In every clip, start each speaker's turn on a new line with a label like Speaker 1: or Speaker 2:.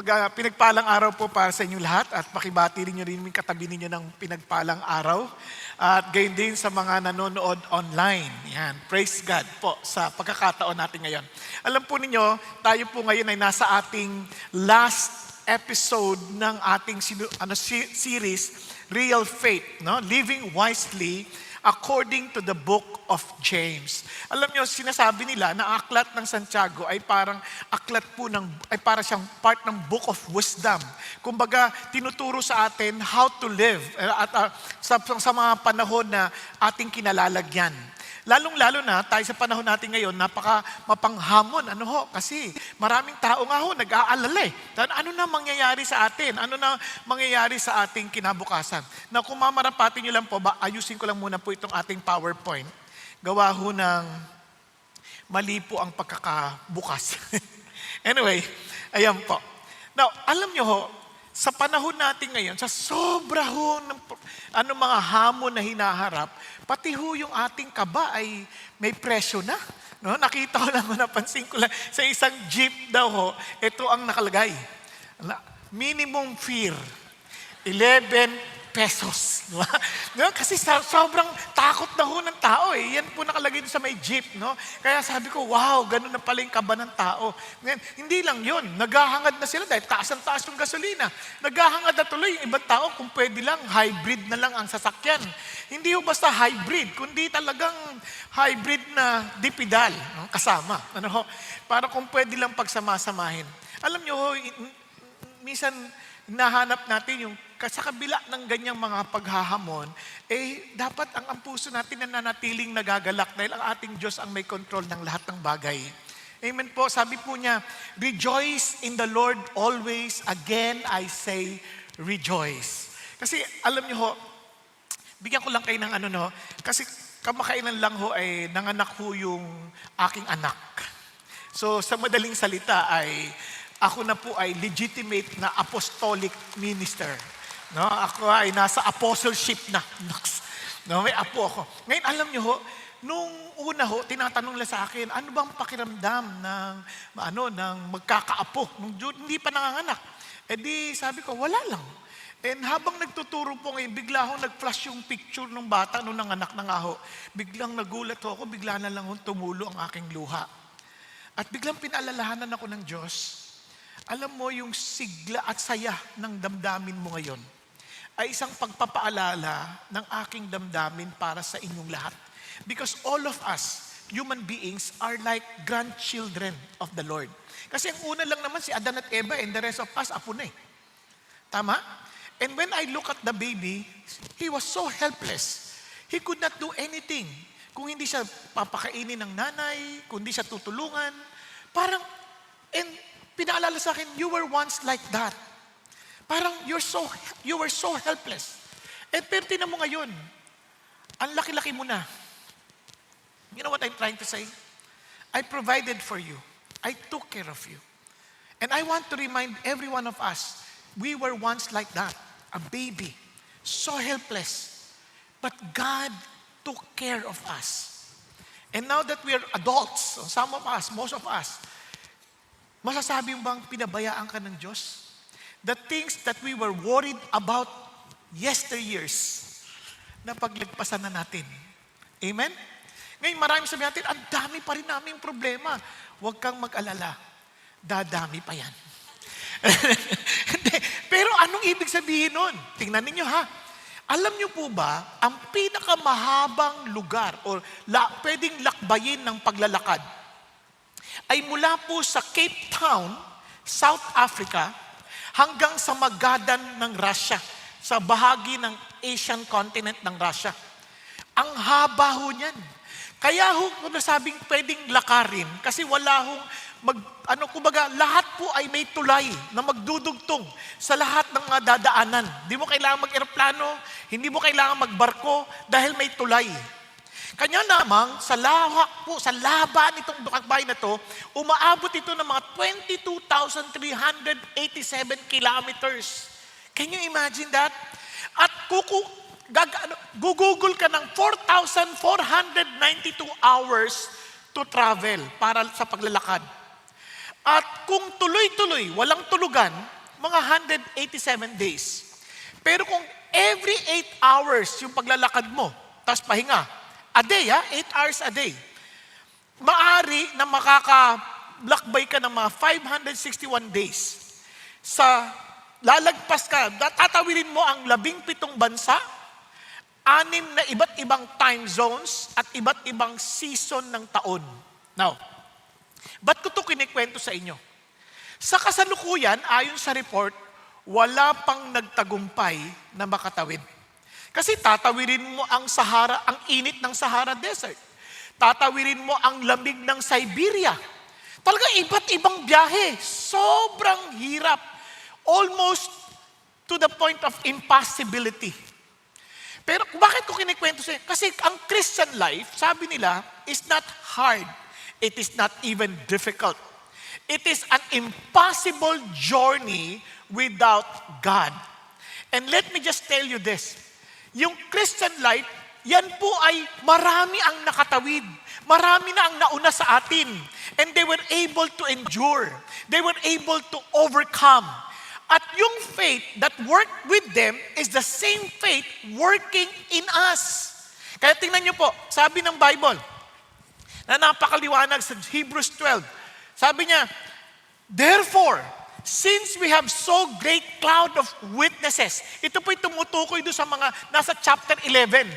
Speaker 1: Pinagpalang araw po para sa inyong lahat at pakibati rin nyo rin yung katabi ninyo ng pinagpalang araw. At gayon din sa mga nanonood online. Yan, praise God po sa pagkakataon natin ngayon. Alam po ninyo, tayo po ngayon ay nasa ating last episode ng ating series, Real Faith, no? Living Wisely according to the book of James. Alam niyo, sinasabi nila na aklat ng Santiago ay parang aklat po ay para siyang part ng book of wisdom. Kumbaga, tinuturo sa atin how to live sa mga panahon na ating kinalalagyan. Lalong-lalo na tayo sa panahon natin ngayon, napaka mapanghamon. Kasi maraming tao nga nag-aalala eh. Ano na mangyayari sa atin? Ano na mangyayari sa ating kinabukasan? Na kung mamarapatin nyo lang po, ayusin ko lang muna po itong ating PowerPoint. Gawa ng mali po ang pagkakabukas. Anyway, ayan po. Now, alam nyo sa panahon natin ngayon, sa sobra ng mga hamon na hinaharap, pati yung ating kaba ay may presyo na. No? Nakita ko lang, napansin ko lang, sa isang jeep daw ito ang nakalagay. Minimum fare, 11 pesos. No? Kasi sobrang takot na ng tao eh. Yan po nakalagay sa may jeep. No? Kaya sabi ko, wow, ganun na pala yung kaba ng tao. Ngayon, hindi lang yun. Naghahangad na sila dahil taas ang taas yung gasolina. Naghahangad na tuloy yung ibang tao kung pwede lang, hybrid na lang ang sasakyan. Hindi ho basta hybrid, kundi talagang hybrid na dipidal kasama. Para kung pwede lang pagsamasamahin. Alam nyo, minsan nahanap natin yung sa kabila ng ganyang mga paghahamon, dapat ang puso natin na nanatiling nagagalak dahil ang ating Diyos ang may control ng lahat ng bagay. Amen po. Sabi po niya, rejoice in the Lord always. Again, I say, rejoice. Kasi alam niyo bigyan ko lang kayo ng kasi kamakailan lang ay nanganak yung aking anak. So sa madaling salita ay ako na po ay legitimate na apostolic minister. No, ako ay nasa apostleship na. No, may apo ako. Ngayon alam niyo nung una tinatanong nila sa akin, ano bang pakiramdam ng magkakaapo nung hindi pa nanganganak? Di sabi ko, wala lang. And habang nagtuturo po ngayon, bigla nag-flash yung picture ng bata nung nanganak na nga biglang nagulat ako, bigla na lang tumulo ang aking luha. At biglang pinaalalahanan ako ng Diyos, alam mo yung sigla at saya ng damdamin mo ngayon ay isang pagpapaalala ng aking damdamin para sa inyong lahat. Because all of us, human beings, are like grandchildren of the Lord. Kasi ang una lang naman si Adan at Eva and the rest of us, apo na eh. Tama? And when I look at the baby, he was so helpless. He could not do anything. Kung hindi siya papakainin ng nanay, kung hindi siya tutulungan, and pinaalala sa akin, you were once like that. Parang you were so helpless. Pero tinan mo ngayon, ang laki-laki mo na. You know what I'm trying to say? I provided for you. I took care of you. And I want to remind every one of us, we were once like that, a baby, so helpless. But God took care of us. And now that we are adults, some of us, most of us, masasabi mo bang pinabayaan ka ng Diyos? The things that we were worried about yesteryears, na paglagpasan na natin. Amen? Ngayon maraming sabi natin, ang dami pa rin naming problema. Huwag kang mag-alala. Dadami pa yan. Pero anong ibig sabihin nun? Tingnan ninyo Alam niyo po ba, ang pinakamahabang lugar o pwedeng lakbayin ng paglalakad ay mula po sa Cape Town, South Africa, hanggang sa Magadan ng Russia, sa bahagi ng Asian continent ng Russia. Ang haba niyan. Kaya nasabing pwedeng lakarin kasi wala kumbaga, lahat po ay may tulay na magdudugtong sa lahat ng mga dadaanan. Hindi mo kailangan mag-eroplano, hindi mo kailangan magbarko dahil may tulay. Kanya namang sa laban nitong lakbay na to, umaabot ito ng mga 22,387 kilometers. Can you imagine that? At Google ka ng 4,492 hours to travel para sa paglalakad. At kung tuloy-tuloy, walang tulugan, mga 187 days. Pero kung every 8 hours yung paglalakad mo, tapos pahinga, a day 8 hours a day, maari na makaka-lakbay ka ng mga 561 days. Sa lalagpas ka, tatawirin mo ang 17 bansa, 6 na iba't ibang time zones, at iba't ibang season ng taon. Now, ba't ko ito kinikwento sa inyo? Sa kasalukuyan, ayon sa report, wala pang nagtagumpay na makatawid. Kasi tatawirin mo ang Sahara, ang init ng Sahara Desert. Tatawirin mo ang lamig ng Siberia. Talaga iba't ibang biyahe. Sobrang hirap. Almost to the point of impossibility. Pero bakit ko kinikwento sa inyo? Kasi ang Christian life, sabi nila, is not hard. It is not even difficult. It is an impossible journey without God. And let me just tell you this. Yung Christian life, yan po ay marami ang nakatawid. Marami na ang nauna sa atin. And they were able to endure. They were able to overcome. At yung faith that worked with them is the same faith working in us. Kaya tingnan niyo po, sabi ng Bible, na napakaliwanag sa Hebrews 12. Sabi niya, therefore, since we have so great cloud of witnesses, ito po'y tumutukoy doon sa mga nasa chapter 11.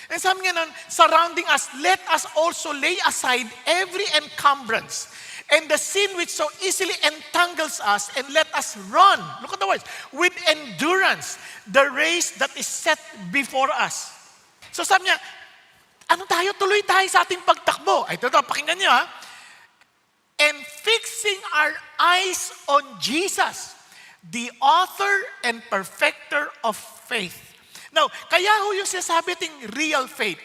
Speaker 1: And sabi niya nun, surrounding us, let us also lay aside every encumbrance and the sin which so easily entangles us, and let us run, look at the words, with endurance, the race that is set before us. So sabi niya, ano tayo? Tuloy tayo sa ating pagtakbo. Ay, ito, pakinggan niyo ha. And fixing our eyes on Jesus, the author and perfecter of faith. Now, kaya ho yung sinasabi ating real faith,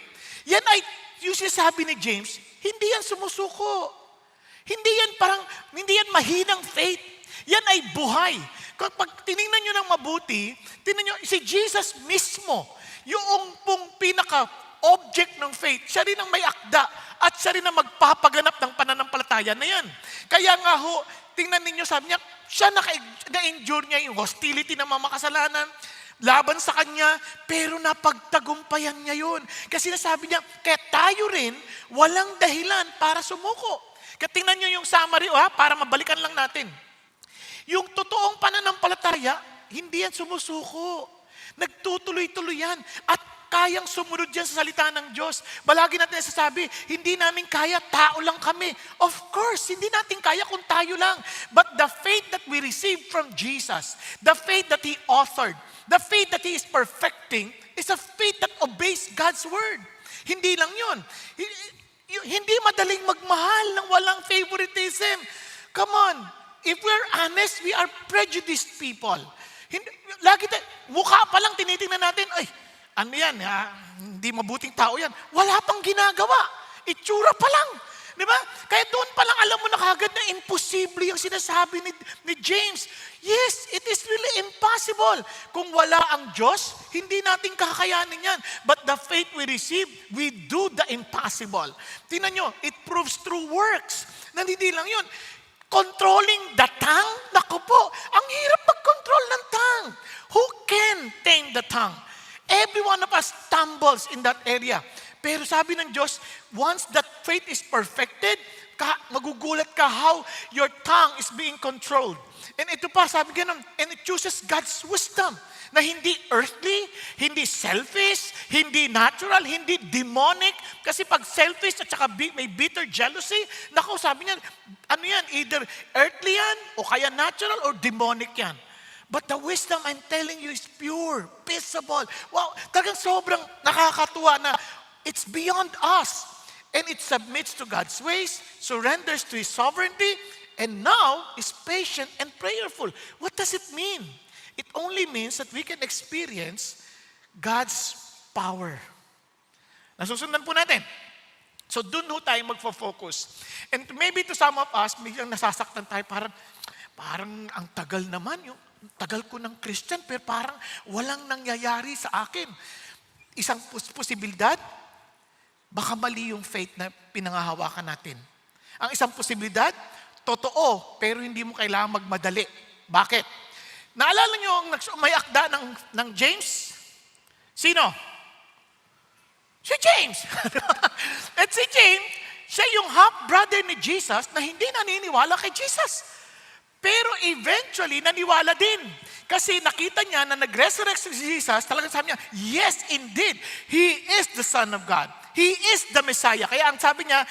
Speaker 1: yan ay, yung sinasabi ni James, hindi yan sumusuko. Hindi yan mahinang faith. Yan ay buhay. Kapag tinignan nyo ng mabuti, tingnan nyo, si Jesus mismo, yung pong pinaka-object ng faith, siya rin ang may akda at siya rin ang magpapaganap ng pananampalataya na yan. Kaya nga ho, tingnan ninyo, sabi niya, siya na-endure niya yung hostility ng mga makasalanan, laban sa kanya, pero napagtagumpayan niya yun. Kasi nasabi niya, kaya tayo rin, walang dahilan para sumuko. Kaya tingnan nyo yung summary, para mabalikan lang natin. Yung totoong pananampalataya, hindi yan sumusuko. Nagtutuloy-tuloy yan. At kayang sumunod yan sa salita ng Diyos. Balagi natin nasasabi, hindi namin kaya, tao lang kami. Of course, hindi natin kaya kung tayo lang. But the faith that we received from Jesus, the faith that He authored, the faith that He is perfecting, is a faith that obeys God's word. Hindi lang yun. Hindi madaling magmahal ng walang favoritism. Come on, if we're honest, we are prejudiced people. Lagi mukha pa lang tinitingnan natin, ay, ano yan, hindi mabuting tao yan. Wala pang ginagawa. Itsura pa lang. Di ba? Kaya doon pa lang alam mo na kagad na imposible yung sinasabi ni James. Yes, it is really impossible. Kung wala ang Diyos, hindi natin kakayanin yan. But the faith we receive, we do the impossible. Tingnan nyo, it proves through works. Hindi lang yun. Controlling the tongue? Naku po, ang hirap mag-control ng tongue. Who can tame the tongue? Every one of us stumbles in that area. Pero sabi ng Diyos, once that faith is perfected, magugulat ka how your tongue is being controlled. And ito pa, sabi ganun, and it chooses God's wisdom na hindi earthly, hindi selfish, hindi natural, hindi demonic. Kasi pag selfish at saka may bitter jealousy, naku, sabi niya, ano yan, either earthly yan, o kaya natural, or demonic yan. But the wisdom I'm telling you is pure, peaceable. Wow, talagang sobrang nakakatuwa na it's beyond us. And it submits to God's ways, surrenders to His sovereignty, and now is patient and prayerful. What does it mean? It only means that we can experience God's power. Nasusundan po natin. So doon ho tayo magfo-focus. And maybe to some of us, biglang nasasaktan tayo, parang ang tagal naman, yung tagal ko ng Christian, pero parang walang nangyayari sa akin. Isang posibilidad, baka mali yung faith na pinangahawakan natin. Ang isang posibilidad, totoo, pero hindi mo kailangan magmadali. Bakit? Naalala niyo ang may akda ng James? Sino? Si James. At si James, siya yung half-brother ni Jesus na hindi naniniwala kay Jesus. Pero eventually, naniwala din. Kasi nakita niya na nag-resurrect si Jesus, talagang sabi niya, yes, indeed, He is the Son of God. He is the Messiah. Kaya ang sabi niya,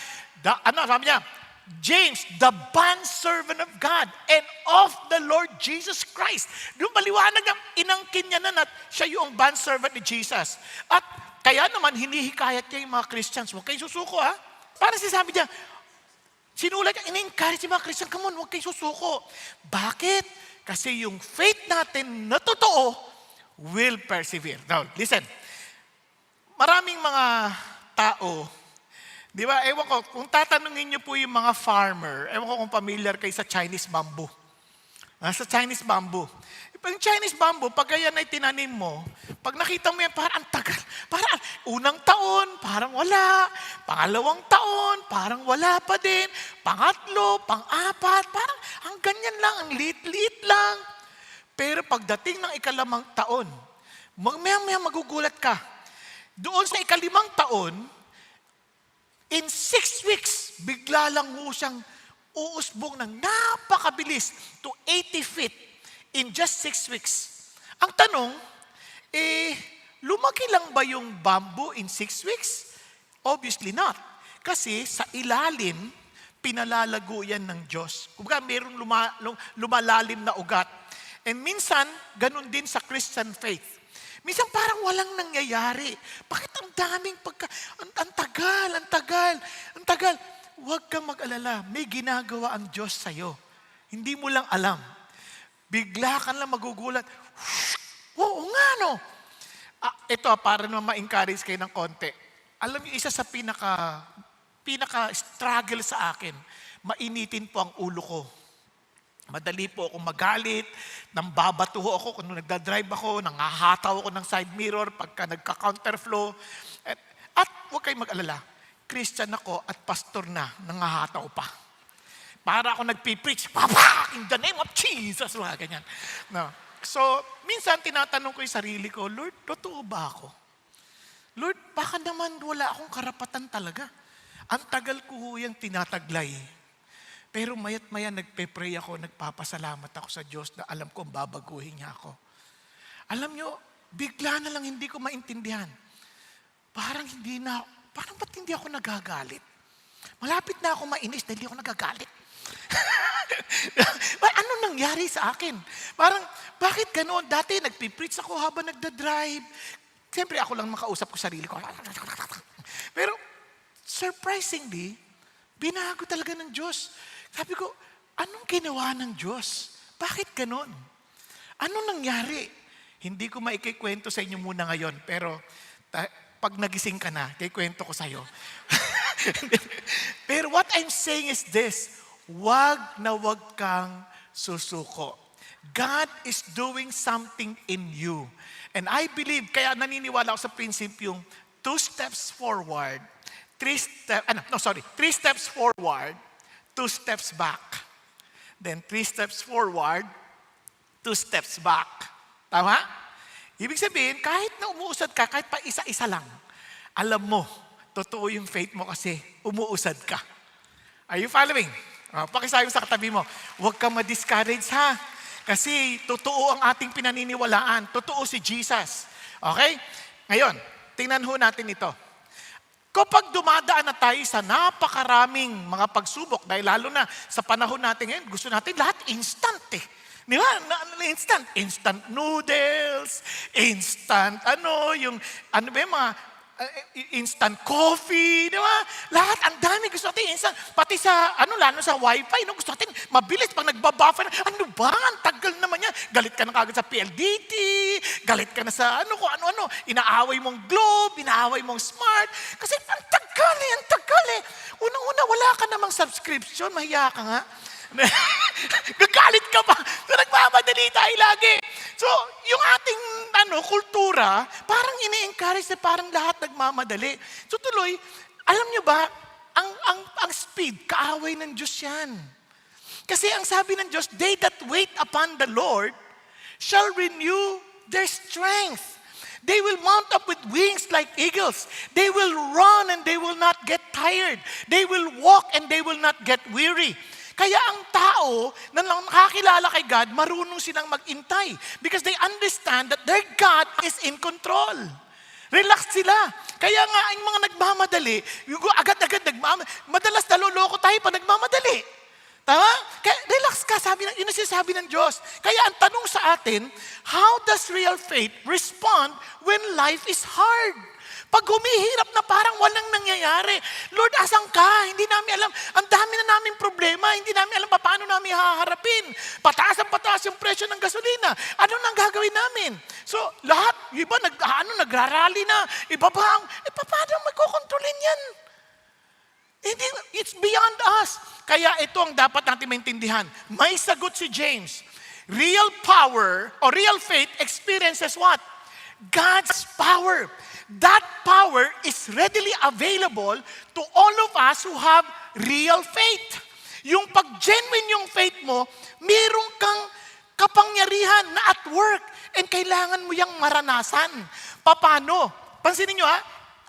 Speaker 1: sabi niya, James, the bondservant of God and of the Lord Jesus Christ. Doon maliwanag na inangkin niya na siya yung bondservant ni Jesus. At kaya naman, hinihikayat niya yung mga Christians. Huwag kayong susuko, ha? Parang sinasabi niya, sinulat niya, ini-encourage yung mga Christian, come on, huwag kayong susuko. Bakit? Kasi yung faith natin na totoo will persevere. Now, listen. Maraming mga tao, di ba, ewan ko, kung tatanungin niyo po yung mga farmer, ewan ko kung familiar kayo sa Chinese bamboo. Sa Chinese bamboo. Yung Chinese bamboo, pag yan ay tinanim mo, pag nakita mo yan, parang ang tagal. Parang unang taon, parang wala. Pangalawang taon, parang wala pa din. Pangatlo, pang-apat, parang ang ganyan lang, ang liit-liit lang. Pero pagdating ng ikalimang taon, maya magugulat ka. Doon sa ikalimang taon, in 6 weeks, bigla lang mo siyang uusbong ng napakabilis to 80 feet in just 6 weeks. Ang tanong, lumaki lang ba yung bamboo in 6 weeks? Obviously not. Kasi sa ilalim, pinalalago yan ng Diyos. Kumbaga, mayroong lumalalim na ugat. And minsan, ganun din sa Christian faith. Minsan parang walang nangyayari. Bakit ang daming ang tagal. Huwag kang mag-alala. May ginagawa ang Diyos sa'yo. Hindi mo lang alam. Bigla ka lang magugulat. Oo nga, no? Ito, para naman ma-encourage kayo ng konti. Alam niyo, isa sa pinaka-struggle sa akin, mainitin po ang ulo ko. Madali po akong magalit, nambabatuho ako kung nagdadrive ako, nangahataw ako ng side mirror pagka nagka-counterflow. At huwag kayong mag-alala, Christian ako at pastor na, nangahataw pa. Para ako nagpipreach, Papa, in the name of Jesus, mga ganyan. No. So, minsan tinatanong ko yung sarili ko, Lord, totoo ba ako? Lord, baka naman wala akong karapatan talaga. Ang tagal ko yung tinataglay. Pero mayat maya nagpe-pray ako, nagpapasalamat ako sa Diyos na alam ko babaguhin niya ako. Alam nyo, bigla na lang hindi ko maintindihan. Parang ba't hindi ako nagagalit? Malapit na ako mainis dahil hindi ako nagagalit. Ano nangyari sa akin? Parang, bakit ganoon? Dati nagpipreach ako habang nagdadrive. Siyempre ako lang makausap ko sarili ko. Pero, surprisingly, binago talaga ng Diyos. Sabi ko, anong ginawa ng Diyos? Bakit ganoon? Anong nangyari? Hindi ko maikikwento sa inyo muna ngayon, pero pag nagising ka na, kikwento ko sa'yo. Pero what I'm saying is this, wag kang susuko. God is doing something in you. And I believe, kaya naniniwala ako sa prinsipyong 2 steps forward, 3 steps forward, 2 steps back. Then 3 steps forward, 2 steps back. Tama? Ibig sabihin, kahit na umuusad ka, kahit pa isa-isa lang, alam mo, totoo yung faith mo kasi umuusad ka. Are you following? Pakisabi sa katabi mo, huwag kang ma-discourage ha. Kasi totoo ang ating pinaniniwalaan. Totoo si Jesus. Okay? Ngayon, tingnan ho natin ito. Kapag dumadaan na tayo sa napakaraming mga pagsubok, dahil lalo na sa panahon natin ngayon, gusto natin lahat instant eh. Di ba? Instant noodles, instant yung mga instant coffee, di ba? Lahat, ang dami gusto natin instant. Pati sa, lalo sa wifi, gusto natin mabilis pag nagbabuffer. Ano ba? Ang tagal naman yan. Galit ka na kagad sa PLDT, galit ka na sa kung ano-ano. Inaaway mong Globe, inaaway mong Smart. Kasi ang tagal eh. Unang-una, wala ka namang subscription, mahiya ka nga. Gagalit ka pa. So, nagmamadali tayo lagi. So, yung ating kultura, parang ini-encourage na parang lahat nagmamadali. So, tuloy, alam nyo ba, ang speed, kaaway ng Diyos yan. Kasi ang sabi ng Diyos, they that wait upon the Lord shall renew their strength. They will mount up with wings like eagles. They will run and they will not get tired. They will walk and they will not get weary. Kaya ang tao na nakakilala kay God, marunong silang mag-intay because they understand that their God is in control. Relax sila. Kaya nga, ang mga nagmamadali, yung agad-agad madalas naloloko tayo pa nagmamadali. Tama? Kaya relax ka, yun ang sinasabi ng Diyos. Kaya ang tanong sa atin, how does real faith respond when life is hard? Pag humihirap na parang walang nangyayari, Lord, asan ka? Hindi namin alam. Ang dami na namin problema. Hindi namin alam paano namin haharapin. Pataas ang pataas yung presyo ng gasolina. Ano nang gagawin namin? So, lahat, iba nagrarally na. Iba pa paano magkokontrolin yan? It's beyond us. Kaya ito ang dapat natin maintindihan. May sagot si James. Real power or real faith experiences what? God's power. That power is readily available to all of us who have real faith. Yung pag genuine yung faith mo, meron kang kapangyarihan na at work and kailangan mo yung maranasan. Paano? Pansinin nyo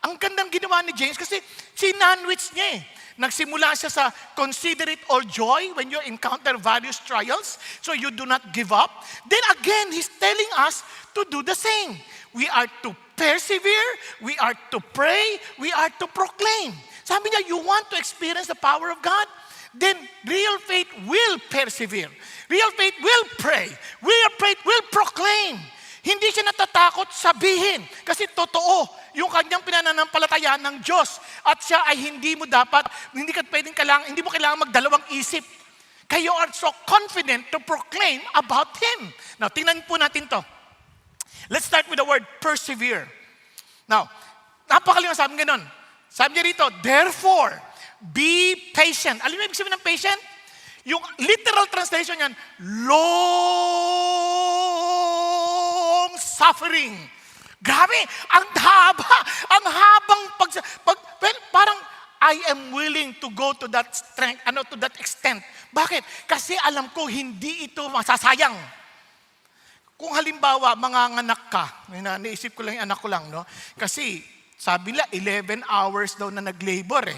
Speaker 1: ang gandang ginawa ni James kasi sinandwich niya Nagsimula siya sa consider it all joy when you encounter various trials so you do not give up. Then again, he's telling us to do the same. We are to persevere, we are to pray, we are to proclaim. Sabi niya, you want to experience the power of God? Then real faith will persevere. Real faith will pray. Real faith will proclaim. Hindi siya natatakot sabihin kasi totoo yung kanyang pinananampalatayaan ng Diyos at siya ay hindi mo kailangan magdalawang isip. Kayo are so confident to proclaim about Him. Now, tingnan po natin to. Let's start with the word persevere. Now, napakaliwan sabi ganun. Sabi niya rito, therefore, be patient. Alam mo ibig sabihin ng patient? Yung literal translation niyan, long suffering. Grabe, ang habang parang I am willing to go to that strength, to that extent. Bakit? Kasi alam ko hindi ito masasayang. Kung halimbawa, manganganak ka, naisip ko lang yung anak ko lang, no? Kasi sabi nila, 11 hours daw na nag-labor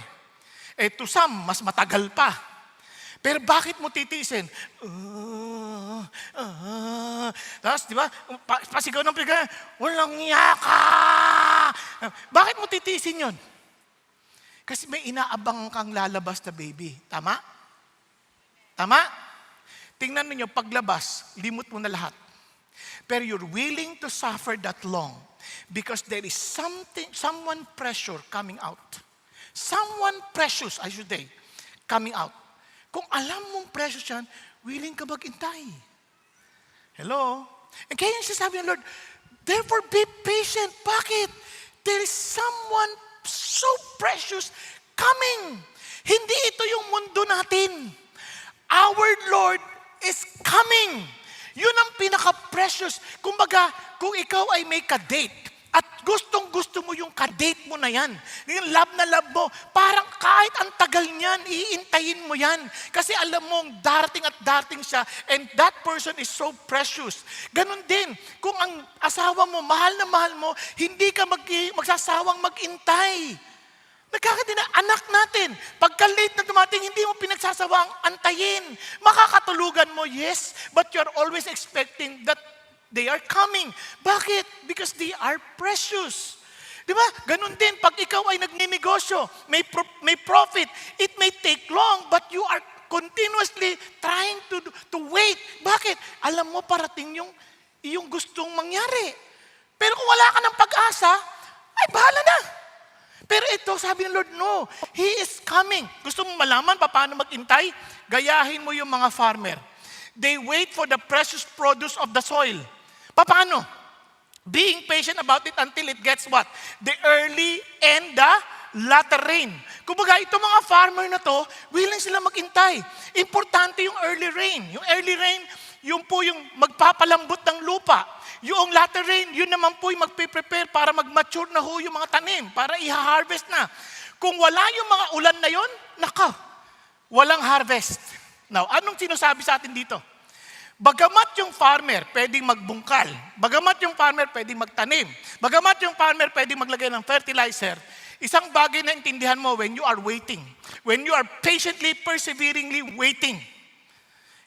Speaker 1: to some, mas matagal pa. Pero bakit mo titiisin? Tapos, di ba, pasigaw ng piga, walang yaka! Bakit mo titiisin yun? Kasi may inaabang kang lalabas na baby. Tama? Tama? Tingnan ninyo, paglabas, limot mo na lahat. Pero you're willing to suffer that long because there is someone pressure coming out. Someone precious, I should say, coming out. Kung alam mong precious yan, willing ka maghintay. Hello? And kaya yung sinasabi ng Lord, therefore be patient. Bakit? There is someone so precious coming. Hindi ito yung mundo natin. Our Lord is coming. Yun ang pinaka-precious. Kumbaga, kung ikaw ay may ka-date, at gustong-gusto mo yung ka-date mo na yan, yung love na love mo, parang kahit ang tagal niyan, iintayin mo yan. Kasi alam mong darating at darating siya, and that person is so precious. Ganon din, kung ang asawa mo, mahal na mahal mo, hindi ka magsasawang mag-intay. Anak natin, pagka late na dumating, hindi mo pinagsasawang antayin. Makakatulugan mo, yes, but you're always expecting that they are coming. Bakit? Because they are precious. Di ba? Ganun din, pag ikaw ay nagninegosyo, may profit, it may take long, but you are continuously trying to wait. Bakit? Alam mo, parating yung gustong mangyari. Pero kung wala ka ng pag-asa, ay bahala na. Pero ito, sabi ng Lord, no, He is coming. Gusto mong malaman paano mag-intay? Gayahin mo yung mga farmer. They wait for the precious produce of the soil. Paano? Being patient about it until it gets what? The early and the latter rain. Kumbaga, itong mga farmer na to, willing sila maghintay. Importante yung early rain. Yung early rain, yun po yung magpapalambot ng lupa. Yung latter rain, yun naman po yung magpe-prepare para mag-mature na ho yung mga tanim, para i-harvest na. Kung wala yung mga ulan na yun, walang harvest. Now, anong sinasabi sa atin dito? Bagamat yung farmer pwedeng magbungkal, bagamat yung farmer pwedeng magtanim, bagamat yung farmer pwedeng maglagay ng fertilizer, isang bagay na intindihan mo when you are waiting, when you are patiently, perseveringly waiting,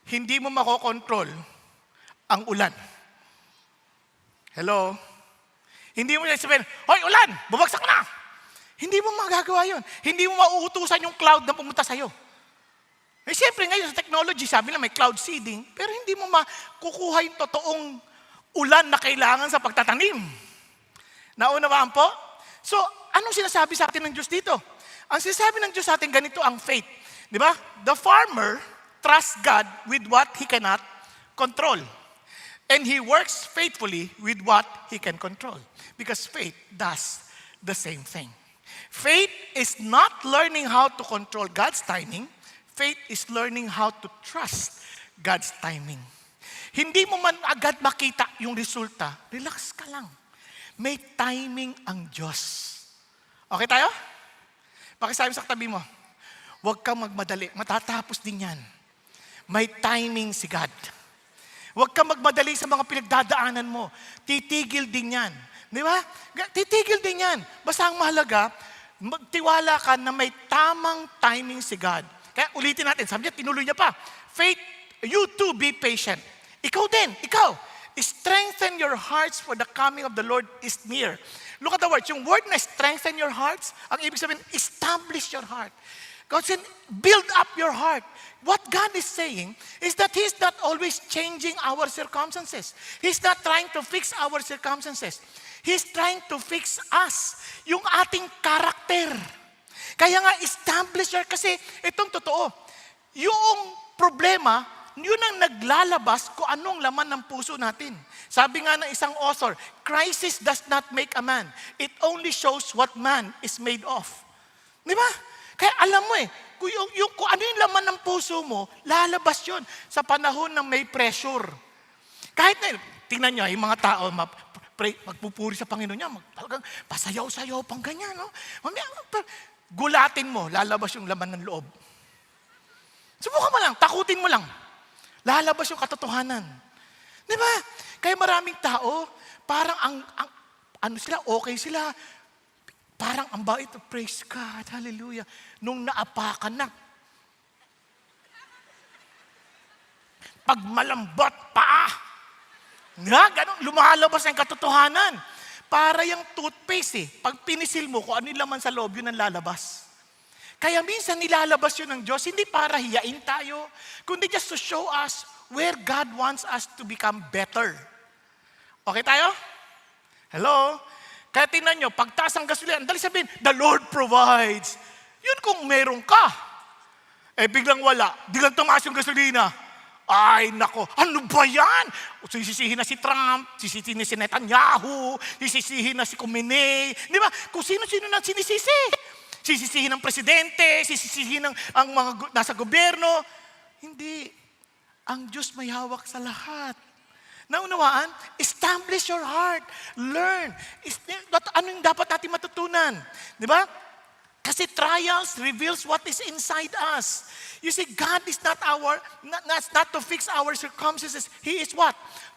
Speaker 1: hindi mo makokontrol ang ulan. Hello? Hindi mo sabihin, hoy ulan, bumagsak na! Hindi mo magagawa yun. Hindi mo mauutusan yung cloud na pumunta sa'yo. Eh siyempre ngayon sa technology, sabi na may cloud seeding, pero hindi mo makukuha yung totoong ulan na kailangan sa pagtatanim. Naunawaan po? So, anong sinasabi sa atin ng Diyos dito? Ang sinasabi ng Diyos sa atin, ganito ang faith. Di ba? The farmer trusts God with what he cannot control. And he works faithfully with what he can control. Because faith does the same thing. Faith is not learning how to control God's timing. Faith is learning how to trust God's timing. Hindi mo man agad makita yung resulta, relax ka lang. May timing ang Diyos. Okay tayo? Pakisabi sa katabi mo, huwag kang magmadali, matatapos din yan. May timing si God. Huwag kang magmadali sa mga pinagdadaanan mo. Titigil din yan. Di ba? Titigil din yan. Basta ang mahalaga, magtiwala ka na may tamang timing si God. Kaya ulitin natin, sabi niya, tinuloy niya pa. Faith, you too be patient. Ikaw din, ikaw. Strengthen your hearts for the coming of the Lord is near. Look at the words. Yung word na strengthen your hearts, ang ibig sabihin, establish your heart. God said, build up your heart. What God is saying is that He's not always changing our circumstances. He's not trying to fix our circumstances. He's trying to fix us. Yung ating karakter. Kaya nga, establish your, kasi itong totoo. Yung problema, yun ang naglalabas kung anong laman ng puso natin. Sabi nga ng isang author, crisis does not make a man. It only shows what man is made of. Di ba? Kaya alam mo kung ano yung laman ng puso mo, lalabas yun sa panahon ng may pressure. Kahit na, tingnan nyo, yung mga tao, magpupuri sa Panginoon niya, talagang pasayaw-sayaw pang ganyan. No? Gulatin mo, lalabas yung laman ng loob. Subukan mo lang, takutin mo lang. Lalabas yung katotohanan. Di ba? Kaya maraming tao, parang ano sila, okay sila. Parang ang bait, praise God, hallelujah. Nung naapakan na. Pag malambot pa, ganun, lumalabas ang katotohanan. Para yung toothpaste pag pinisil mo, kung ano yung laman sa loob, yun ang lalabas. Kaya minsan nilalabas yun ng Diyos, hindi para hiyain tayo, kundi just to show us where God wants us to become better. Okay tayo? Hello? Kaya tingnan nyo, pagtaas ang gasolina, dali sabihin, the Lord provides. Yun kung meron ka. Biglang wala, biglang tumaas yung gasolina. Ay, nako, ano ba yan? Sisisihin na si Trump, sisisihin na si Netanyahu, sisisihin na si Khomeini. Di ba? Kung sino-sino na sinisisi. Sisisihin ng presidente, sisisihin ng ang mga nasa gobyerno. Hindi. Ang Diyos may hawak sa lahat. Naunawaan? Establish your heart. Learn. Ano yung dapat natin matutunan? Di ba? Kasi trials reveals what is inside us. You see, God is not not to fix our circumstances. He is what?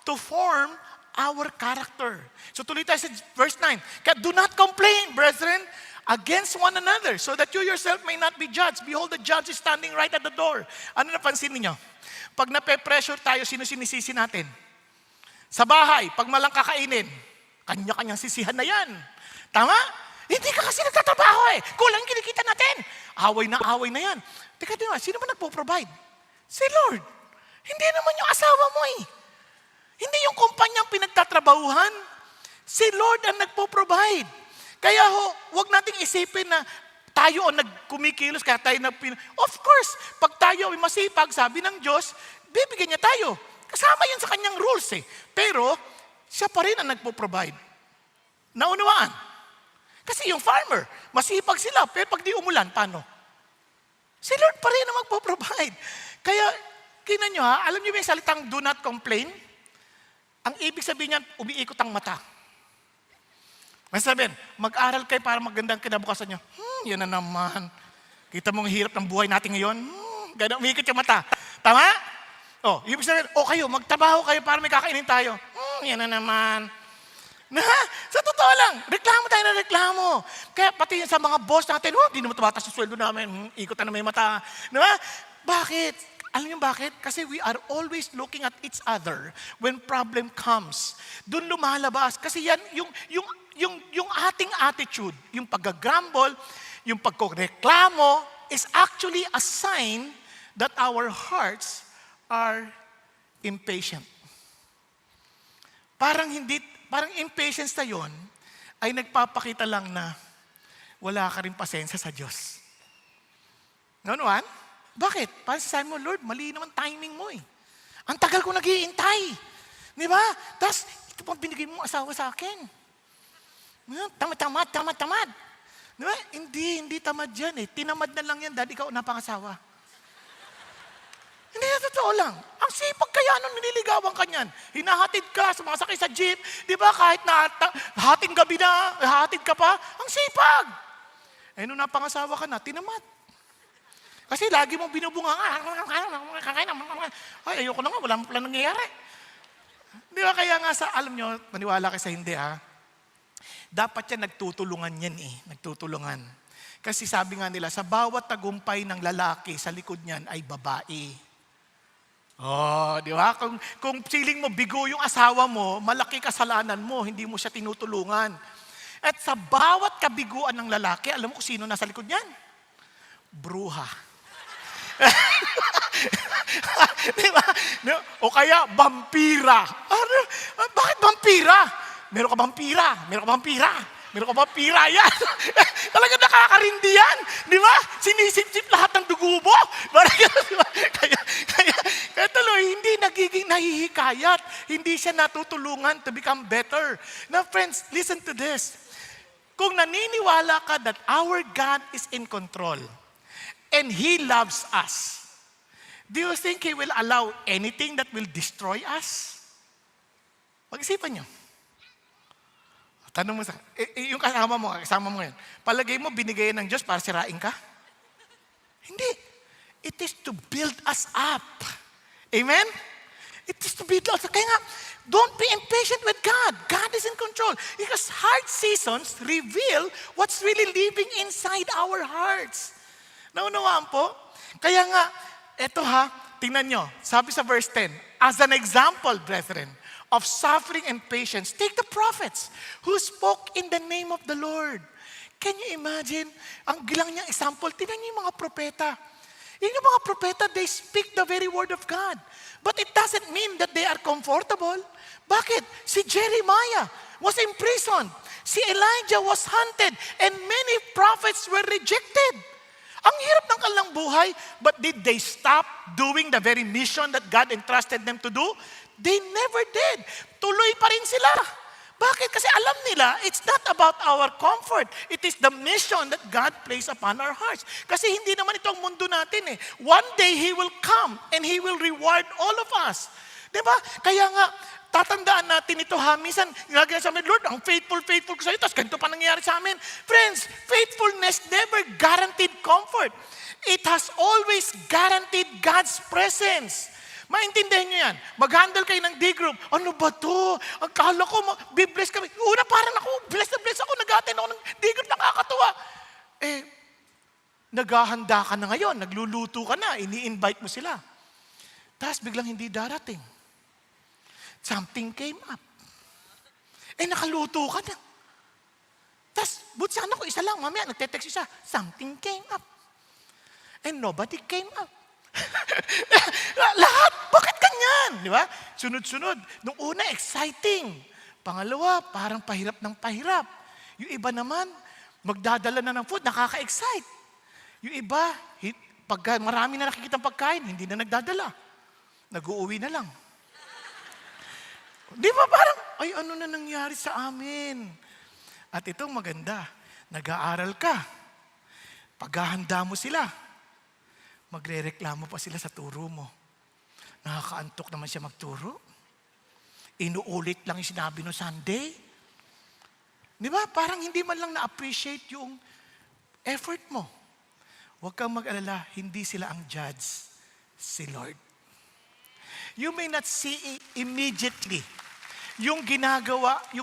Speaker 1: To form our character. So tuloy tayo sa verse 9. Kaya do not complain, brethren, against one another, so that you yourself may not be judged. Behold, the judge is standing right at the door. Ano napansin niyo? Pag nape-pressure tayo, sino sinisisi natin? Sa bahay, pag malang kakainin, kanya-kanyang sisihan na yan. Tama? Hindi ka kasi nagtatrabaho Kulang kinikita natin. Away na yan. Teka, sino ba nagpo-provide? Si Lord. Hindi naman yung asawa mo Hindi yung kumpanyang pinagtatrabahuhan. Si Lord ang nagpo-provide. Kaya huwag nating isipin na tayo ang nagkumikilos, kaya tayo Of course, pag tayo ay masipag, sabi ng Diyos, bibigyan niya tayo. Kasama yan sa kanyang rules Pero, siya pa rin ang nagpo-provide. Naunawaan? Kasi yung farmer, masipag sila, pero pag di umulan, paano? Si Lord pa rin ang magpo-provide. Kaya, kinan nyo alam nyo ba yung salitang do not complain? Ang ibig sabihin niyan, umiikot ang mata. May sabihin, mag-aral kayo para magandang kinabukasan nyo. Yan na naman. Kita mo ang hirap ng buhay natin ngayon? Ganun, umikot yung mata. Tama? Oh, ibig sabihin, kayo, magtrabaho kayo para may kakainin tayo. Yan na naman. Na, sa totoo lang, reklamo tayo na reklamo. Kaya pati sa mga boss natin, di naman tumataas yung sweldo namin, ikot na may mata. Diba? Bakit? Alam niyo bakit? Kasi we are always looking at each other when problem comes. Doon lumalabas. Kasi yan, yung ating attitude, yung pag-grumble, yung pagkoreklamo, is actually a sign that our hearts are impatient. Parang impatience na yun ay nagpapakita lang na wala ka rin pasensya sa Diyos. Nanuan? Bakit? Parang sabi mo, Lord, mali naman timing mo eh. Ang tagal ko naghihintay. Di ba? Tapos, ito pang binigay mo asawa sa akin. Tamad. Di ba? Hindi tamad yan eh. Tinamad na lang yan dahil ikaw napangasawa. Hindi na totoo lang. Ang sipag kaya nung nililigawan ka niyan. Hinahatid ka, sumasakay sa jeep. Di ba? Kahit na hating gabi na, hatid ka pa. Ang sipag. Eh, nung napangasawa ka na, tinamad. Kasi lagi mong binubunga ay, ayoko na nga, wala mo pala nangyayari. Di ba? Kaya nga alam nyo, maniwala kayo sa hindi dapat yan nagtutulungan yan nagtutulungan. Kasi sabi nga nila, sa bawat tagumpay ng lalaki, sa likod niyan ay babae. Di ba? Kung feeling mo bigo yung asawa mo, malaki kasalanan mo, hindi mo siya tinutulungan. At sa bawat kabiguan ng lalaki, alam mo kung sino nasa likod niyan? Bruha. Diba? O kaya, vampira. Bakit vampira? Meron ka vampira. Yan. Talaga nakakarindi yan. Di ba? Sinisip-sip lahat ng dugo mo. Diba? Kaya tuloy, hindi nagiging nahihikayat. Hindi siya natutulungan to become better. Now friends, listen to this. Kung naniniwala ka that our God is in control, and He loves us, do you think He will allow anything that will destroy us? Pag-isipan nyo. Tanong mo yung kasama mo ngayon, palagay mo binigay ng Diyos para sirain ka? Hindi. It is to build us up. Amen? It is to build us up. Kaya nga, don't be impatient with God. God is in control. Because hard seasons reveal what's really living inside our hearts. Naunawaan po? Kaya nga, tingnan nyo, sabi sa verse 10, as an example, brethren, of suffering and patience, take the prophets who spoke in the name of the Lord. Can you imagine? Ang gilang niyang example, tingnan niyo yung mga propeta. Yung mga propeta, they speak the very word of God. But it doesn't mean that they are comfortable. Bakit? Si Jeremiah was imprisoned. Si Elijah was hunted. And many prophets were rejected. Ang hirap ng kanilang buhay, but did they stop doing the very mission that God entrusted them to do? They never did. Tuloy pa rin sila. Bakit? Kasi alam nila, it's not about our comfort. It is the mission that God placed upon our hearts. Kasi hindi naman ito ang mundo natin eh. One day, He will come and He will reward all of us. Diba? Kaya nga, tatandaan natin ito minsan, nilagyan sa amin, Lord, ang faithful ko sa iyo, tapos ganito pa nangyayari sa amin. Friends, faithfulness never guaranteed comfort. It has always guaranteed God's presence. Maintindihan nyo yan. Mag-handle kayo ng D-group. Ano ba to? Akala ko, be-bless kami. Una, parang ako, bless ako, nag-attend ako ng D-group, nakakatuwa. Naghahanda ka na ngayon, nagluluto ka na, ini-invite mo sila. Tapos biglang hindi darating. Something came up. Nakaluto ka na. Tapos, buti sana ko isa lang, mamaya, nagte-text siya, something came up. And nobody came up. Lahat, bakit ganyan? Di ba? Sunod-sunod. Nung una, exciting. Pangalawa, parang pahirap ng pahirap. Yung iba naman, magdadala na ng food, nakaka-excite. Yung iba, pag marami na nakikita pagkain, hindi na nagdadala. Nag-uuwi na lang. Di ba parang, ay ano na nangyari sa amin? At itong maganda, nag-aaral ka. Paghahanda mo sila, magre-reklamo pa sila sa turo mo. Nakakaantok naman siya magturo. Inuulit lang yung sinabi no Sunday. Di ba? Parang hindi man lang na-appreciate yung effort mo. huwag kang mag-alala, hindi sila ang judge, si Lord. You may not see it immediately yung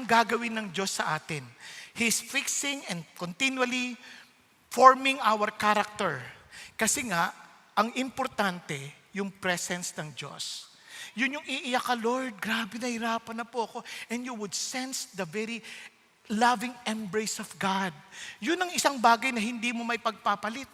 Speaker 1: gagawin ng Diyos sa atin. He's fixing and continually forming our character. Kasi nga, ang importante, yung presence ng Diyos. Yun yung iiyak ka, Lord, grabe, nahirapan na po ako. And you would sense the very loving embrace of God. Yun ang isang bagay na hindi mo may pagpapalit.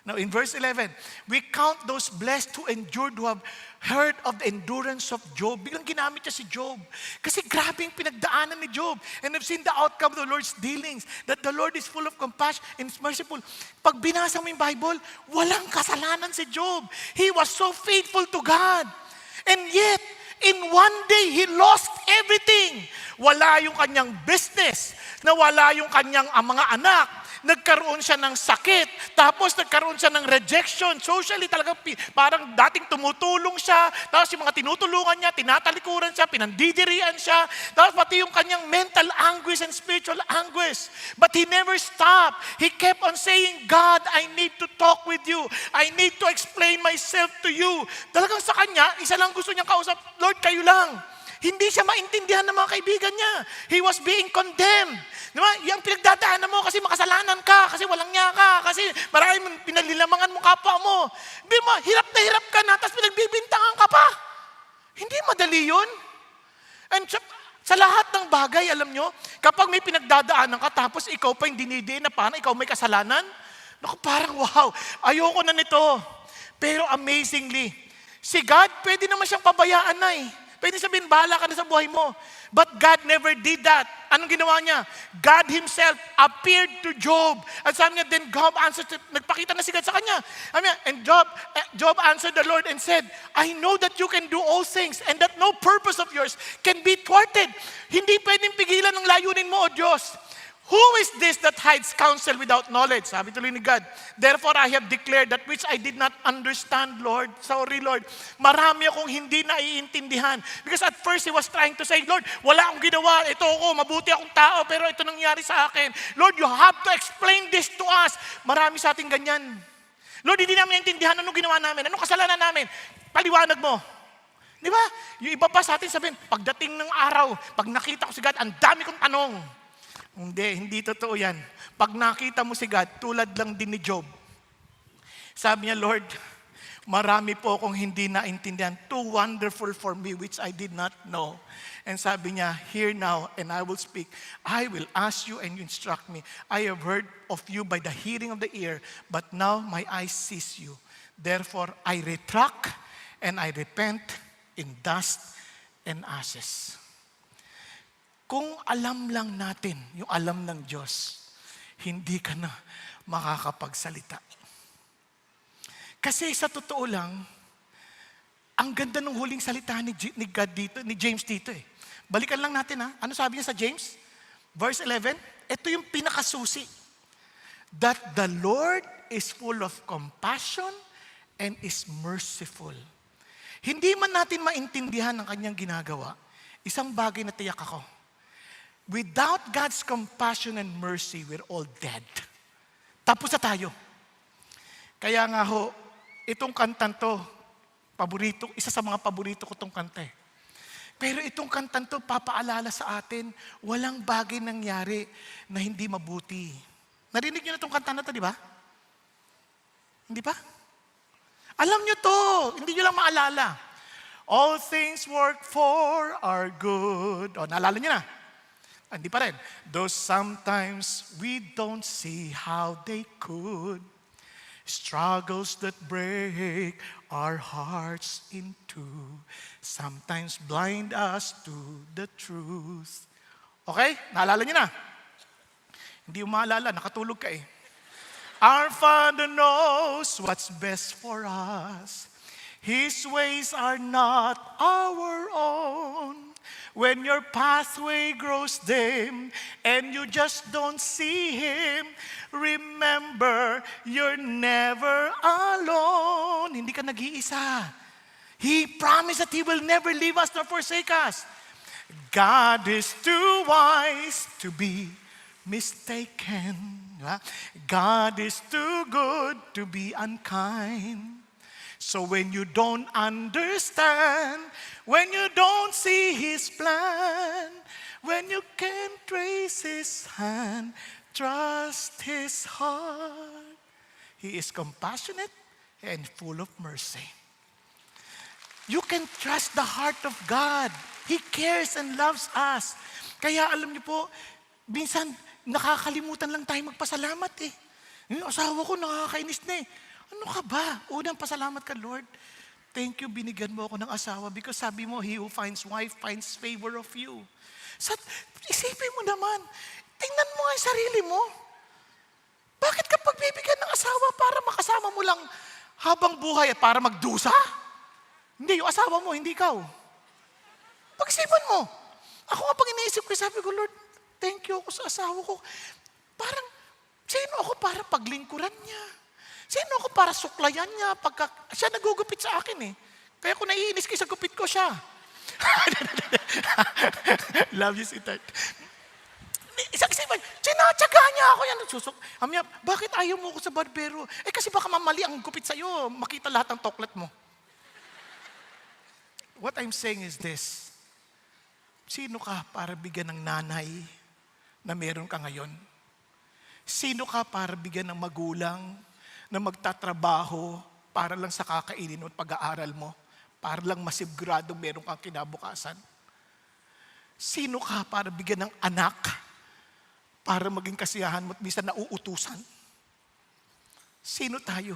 Speaker 1: Now, in verse 11, we count those blessed who endured, who have heard of the endurance of Job. Biglang ginamit niya si Job. Kasi grabe yung pinagdaanan ni Job. And I've seen the outcome of the Lord's dealings, that the Lord is full of compassion and is merciful. Pag binasa mo yung Bible, walang kasalanan si Job. He was so faithful to God. And yet, in one day, he lost everything. Wala yung kanyang business, nawala yung kanyang mga anak, nagkaroon siya ng sakit, tapos nagkaroon siya ng rejection. Socially talagang parang dating tumutulong siya, tapos yung mga tinutulungan niya, tinatalikuran siya, pinandidirian siya, tapos pati yung kanyang mental anguish and spiritual anguish. But he never stopped. He kept on saying, God, I need to talk with you. I need to explain myself to you. Talagang sa kanya, isa lang gusto niyang kausap, Lord, kayo lang. Hindi siya maintindihan ng mga kaibigan niya. He was being condemned. Diba? Yung pinagdadaanan mo kasi makasalanan ka, kasi walang niya ka, kasi maraming pinalilamangan mo kapwa mo. Di mo, hirap na hirap ka na, tapos pinagbibintangan ka pa. Hindi madali yun. And sa lahat ng bagay, alam nyo, kapag may pinagdadaanan ka, tapos ikaw pa yung dinidiin na parang ikaw may kasalanan, naku, parang wow, ayoko na nito. Pero amazingly, si God, pwede naman siyang pabayaan na eh. Pwede sabihin, bahala ka na sa buhay mo. But God never did that. Anong ginawa niya? God Himself appeared to Job. At sabi niya, then Job answered, nagpakita na si God sa kanya. And Job answered the Lord and said, I know that you can do all things and that no purpose of yours can be thwarted. Hindi pwedeng pigilan ng layunin mo, O Diyos. Who is this that hides counsel without knowledge? Sabi tuloy ni God, therefore I have declared that which I did not understand, Lord. Sorry, Lord. Marami akong hindi naiintindihan. Because at first he was trying to say, Lord, wala akong ginawa. Ito ako, mabuti akong tao, pero ito nangyari sa akin. Lord, you have to explain this to us. Marami sa ating ganyan. Lord, hindi namin naintindihan anong ginawa namin. Anong kasalanan namin? Paliwanag mo. Di ba? Yung iba pa sa atin sabihin, pagdating ng araw, pag nakita ko si God, ang dami kong tanong. Hindi totoo yan. Pag nakita mo si God, tulad lang din ni Job. Sabi niya, Lord, marami po akong hindi naintindihan. Too wonderful for me, which I did not know. And sabi niya, hear now, and I will speak. I will ask you and you instruct me. I have heard of you by the hearing of the ear, but now my eyes sees you. Therefore, I retract and I repent in dust and ashes. Kung alam lang natin, yung alam ng Diyos, hindi ka na makakapagsalita. Kasi sa totoo lang, ang ganda ng huling salita ni God dito, ni James dito eh. Balikan lang natin ha. Ano sabi niya sa James? Verse 11, ito yung pinakasusi. That the Lord is full of compassion and is merciful. Hindi man natin maintindihan ang kanyang ginagawa, isang bagay na tiyak ako. Without God's compassion and mercy, we're all dead. Tapos na tayo. Kaya nga ho, itong kantan to, isa sa mga paborito ko itong kanta eh. Pero itong kantan to, papaalala sa atin, walang bagay nangyari na hindi mabuti. Narinig niyo na itong kanta na to, di ba? Hindi ba? Alam niyo to, hindi niyo lang maalala. All things work for our good. O, naalala niyo na? Hindi pa rin. Though sometimes we don't see how they could. Struggles that break our hearts in two. Sometimes blind us to the truth. Okay? Naalala niyo na? Hindi mo maalala, nakatulog ka eh. Our Father knows what's best for us. His ways are not our own. When your pathway grows dim and you just don't see Him, remember, you're never alone. Hindi ka nag-iisa. He promised that He will never leave us nor forsake us. God is too wise to be mistaken. Diba? God is too good to be unkind. So when you don't understand, when you don't see His plan, when you can't trace His hand, trust His heart. He is compassionate and full of mercy. You can trust the heart of God. He cares and loves us. Kaya alam niyo po, minsan nakakalimutan lang tayo magpasalamat eh. Yung asawa ko nakakainis na eh. Ano ka ba? Unang pasalamat ka, Lord. Thank you, binigyan mo ako ng asawa because sabi mo, he who finds wife finds favor of you. So, isipin mo naman, tingnan mo nga yung sarili mo. Bakit ka pagbibigyan ng asawa para makasama mo lang habang buhay at para magdusa? Hindi, yung asawa mo, hindi ikaw. Pag-isipan mo. Ako nga pag iniisip ko, sabi ko, Lord, thank you ako sa asawa ko. Parang, sino ako para paglingkuran niya? Sino ako para suklayan niya? Pagka, siya nagugupit sa akin eh. Kaya kung naiinis kayo sa gupit ko siya. Love you, sweetheart. Isang isipan, sinatsaga niya ako yan. Nagsusok. Amya, bakit ayaw mo ko sa barbero? Eh kasi baka mamali ang gupit sa'yo. Makita lahat ng toklat mo. What I'm saying is this. Sino ka para bigyan ng nanay na meron ka ngayon? Sino ka para bigyan ng magulang na magtatrabaho para lang sa kakainin mo at pag-aaral mo? Para lang masigurado meron kang kinabukasan? Sino ka para bigyan ng anak para maging kasiyahan mo at minsan nauutusan? Sino tayo?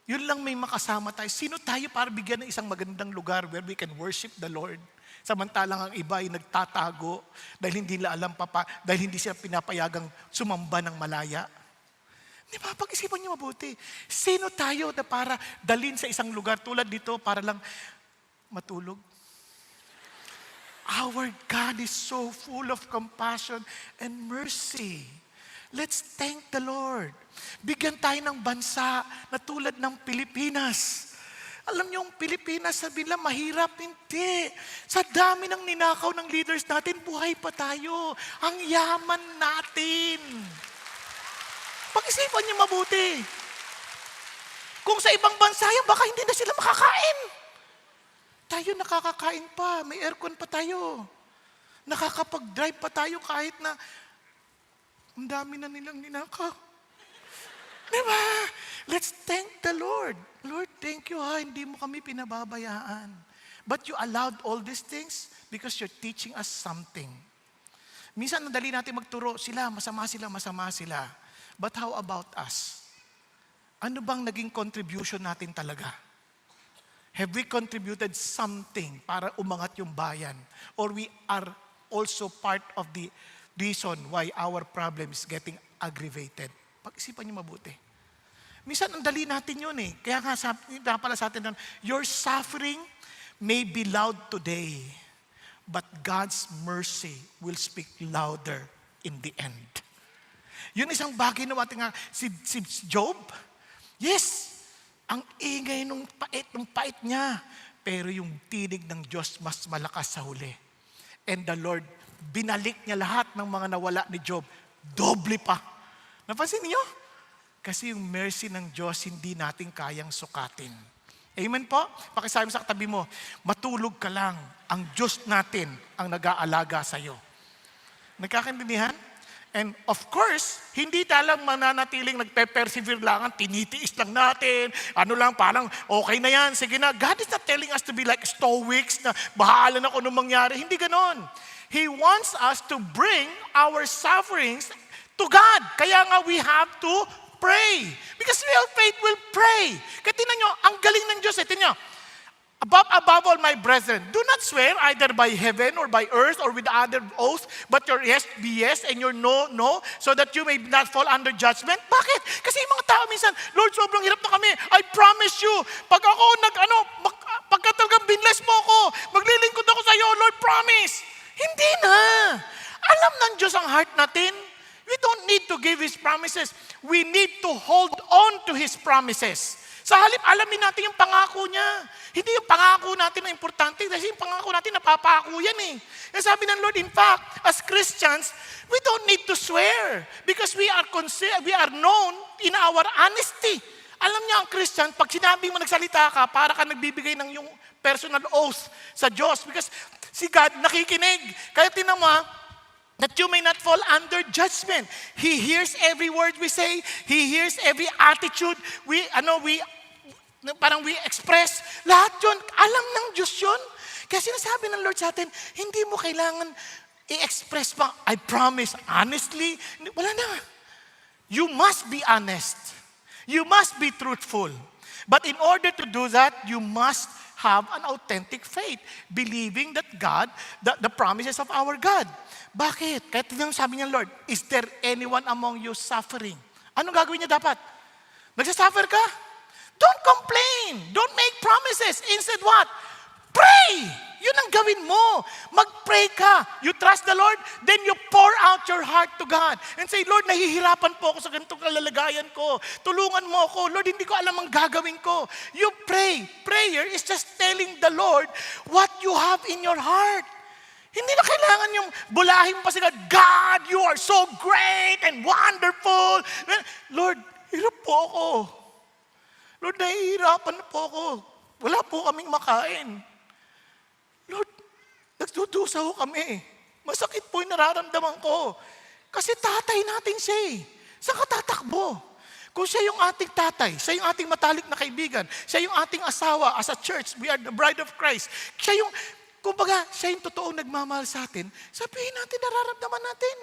Speaker 1: Yun lang may makasama tayo. Sino tayo para bigyan ng isang magandang lugar where we can worship the Lord? Samantalang ang iba ay nagtatago dahil hindi nila alam dahil hindi siya pinapayagang sumamba ng malaya. Di ba? Pag-isipan niyo mabuti. Sino tayo na para dalhin sa isang lugar tulad dito para lang matulog? Our God is so full of compassion and mercy. Let's thank the Lord. Bigyan tayo ng bansa na tulad ng Pilipinas. Alam niyo, yung Pilipinas, sabi nila, mahirap. Hindi. Sa dami ng ninakaw ng leaders natin, buhay pa tayo. Ang yaman natin. Pag-isipan niyo mabuti. Kung sa ibang bansa yan, baka hindi na sila makakain. Tayo nakakakain pa. May aircon pa tayo. Nakakapag-drive pa tayo kahit na ang dami na nilang ninakaw. Diba? Let's thank the Lord. Lord, thank you hindi mo kami pinababayaan. But you allowed all these things because you're teaching us something. Minsan, nadali natin magturo, masama sila. But how about us? Ano bang naging contribution natin talaga? Have we contributed something para umangat yung bayan? Or we are also part of the reason why our problem is getting aggravated? Pag-isipan niyo mabuti. Minsan, ang dali natin yun eh. Kaya nga, pala sa atin, your suffering may be loud today, but God's mercy will speak louder in the end. Yun isang bagay na ating si Job. Yes, ang ingay nung pait niya. Pero yung tinig ng Diyos mas malakas sa huli. And the Lord, binalik niya lahat ng mga nawala ni Job. Doble pa. Napansin niyo? Kasi yung mercy ng Diyos, hindi natin kayang sukatin. Amen po? Pakisabi sa katabi mo, matulog ka lang. Ang Diyos natin ang nag-aalaga sa'yo. Nagkakaintindihan? And of course, hindi talang mananatiling nagpe-persevere lang, tinitiis lang natin, parang okay na yan, sige na. God is not telling us to be like stoics na bahala na kung anong mangyari. Hindi ganon. He wants us to bring our sufferings to God. Kaya nga we have to pray. Because real faith will pray. Kaya tingnan nyo, ang galing ng Diyos. Tingnan nyo, above all, my brethren, do not swear either by heaven or by earth or with other oath, but your yes be yes and your no, no, so that you may not fall under judgment. Bakit? Kasi yung mga tao minsan, Lord, sobrang hirap na kami. I promise you, pag ako pagka talagang binless mo ako, maglilingkod ako sa iyo, Lord, promise. Hindi na. Alam ng Diyos ang heart natin. We don't need to give His promises. We need to hold on to His promises. Sa halip, alamin natin yung pangako niya. Hindi yung pangako natin na importante kasi yung pangako natin napapako yan eh. Kaya sabi ng Lord, in fact, as Christians, We don't need to swear because we are known in our honesty. Alam niyo ang Christian, pag sinabi mo nagsalita ka, para ka nagbibigay ng yung personal oath sa Diyos because si God nakikinig. Kaya tinan mo, that you may not fall under judgment. He hears every word we say. He hears every attitude we express. Lahat yun, alam ng Diyos yun. Kaya sinasabi ng Lord sa atin, hindi mo kailangan i-express pa, I promise, honestly. Wala na. You must be honest. You must be truthful. But in order to do that, you must have an authentic faith, believing that God, the promises of our God. Bakit? Kaya sabi niya, Lord, is there anyone among you suffering? Anong gagawin niya dapat? Nagsasuffer ka? Don't complain. Don't make promises. Instead what? Pray! Yun ang gawin mo. Mag-pray ka. You trust the Lord, then you pour out your heart to God. And say, Lord, nahihirapan po ako sa ganitong kalalagayan ko. Tulungan mo ako. Lord, hindi ko alam ang gagawin ko. You pray. Prayer is just telling the Lord what you have in your heart. Hindi na kailangan yung bulahin pa sila, God, you are so great and wonderful. Lord, hirap po ako. Lord, nahihirapan na po ako. Wala po kaming makain. Lord, nagdudusa ho kami. Masakit po yung nararamdaman ko. Kasi tatay natin siya eh. Saan ka tatakbo? Kung siya yung ating tatay, siya yung ating matalik na kaibigan, siya yung ating asawa as a church, we are the bride of Christ. Siya yung, kumbaga, siya yung totoong nagmamahal sa atin, sabihin natin, nararamdaman natin.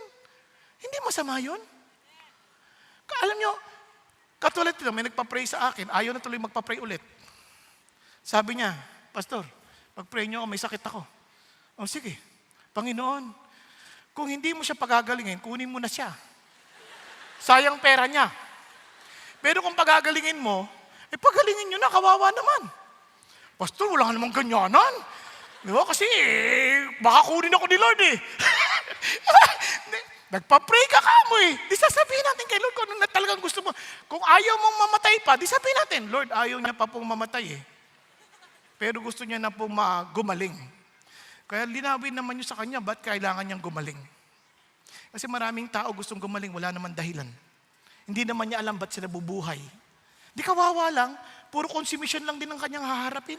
Speaker 1: Hindi masama yun. Alam nyo, katulad nito, may nagpa-pray sa akin, ayaw na tuloy magpa-pray ulit. Sabi niya, Pastor, pag-pray niyo, may sakit ako. O sige, Panginoon, kung hindi mo siya pagagalingin, kunin mo na siya. Sayang pera niya. Pero kung pagagalingin mo, pagalingin niyo na, kawawa naman. Pastor, wala ka namang ganyanan. Di ba? Kasi, baka kunin ako ni Lord eh. Nagpa-pray ka mo eh. Di sasabihin natin kay Lord kung ano na talagang gusto mo. Kung ayaw mong mamatay pa, di sabihin natin, Lord, ayaw niya pa pong mamatay eh. Pero gusto niya na pong gumaling. Kaya linawin naman niyo sa kanya, ba't kailangan niyang gumaling? Kasi maraming tao gustong gumaling, wala naman dahilan. Hindi naman niya alam ba't sila bubuhay. Di kawawa lang, puro consumption lang din ang kanyang haharapin.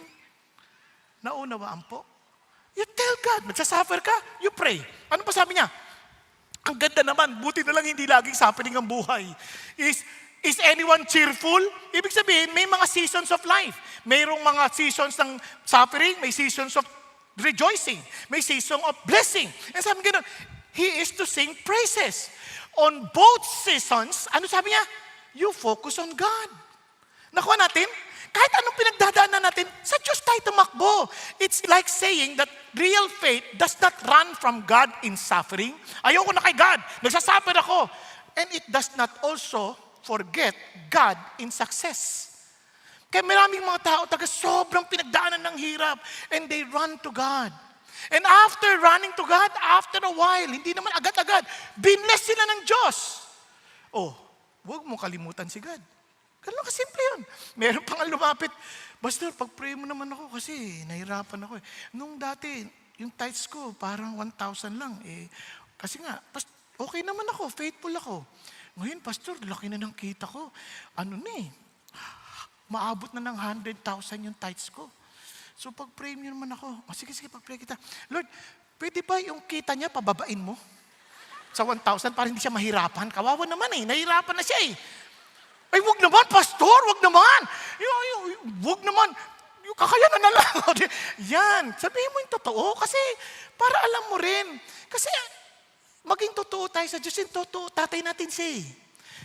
Speaker 1: Naunawaan po. You tell God, nagsasuffer ka, you pray. Ano pa sabi niya? Ang ganda naman, buti na lang hindi laging suffering ang buhay. Is anyone cheerful? Ibig sabihin, may mga seasons of life. Mayroong mga seasons ng suffering, may seasons of rejoicing, may season of blessing. And sabi gano'n, he is to sing praises. On both seasons, ano sabi niya? You focus on God. Nakuha natin? Kahit anong pinagdadaanan natin, sa Diyos tayo tumakbo. It's like saying that real faith does not run from God in suffering. Ayoko na kay God, nagsasuffer ako. And it does not also forget God in success. Kaya maraming mga tao taga sobrang pinagdaanan ng hirap and they run to God. And after running to God, after a while, hindi naman agad-agad, binless sila ng Diyos. Oh, huwag mo kalimutan si God. Ganun kasimple yun. Meron pang lumapit, Pastor, pag-pray mo naman ako kasi nahirapan ako eh. Nung dati, yung tithes ko parang 1,000 lang eh. Kasi nga, okay naman ako, faithful ako. Ngayon, Pastor, laki na ng kita ko. Ano na eh, maabot na ng 100,000 yung tithes ko. So pag-pray niyo naman ako, sige, pag-pray kita. Lord, pwede ba yung kita niya pababain mo? Sa 1,000 para hindi siya mahirapan? Kawawa naman eh, nahirapan na siya eh. Ay, wag naman, Pastor, wag naman. Wag naman. Yung kakayanan na lang. Yan, sabihin mo yung totoo kasi para alam mo rin. Kasi maging totoo tayo sa Diyos, yung totoo, tatay natin siya eh.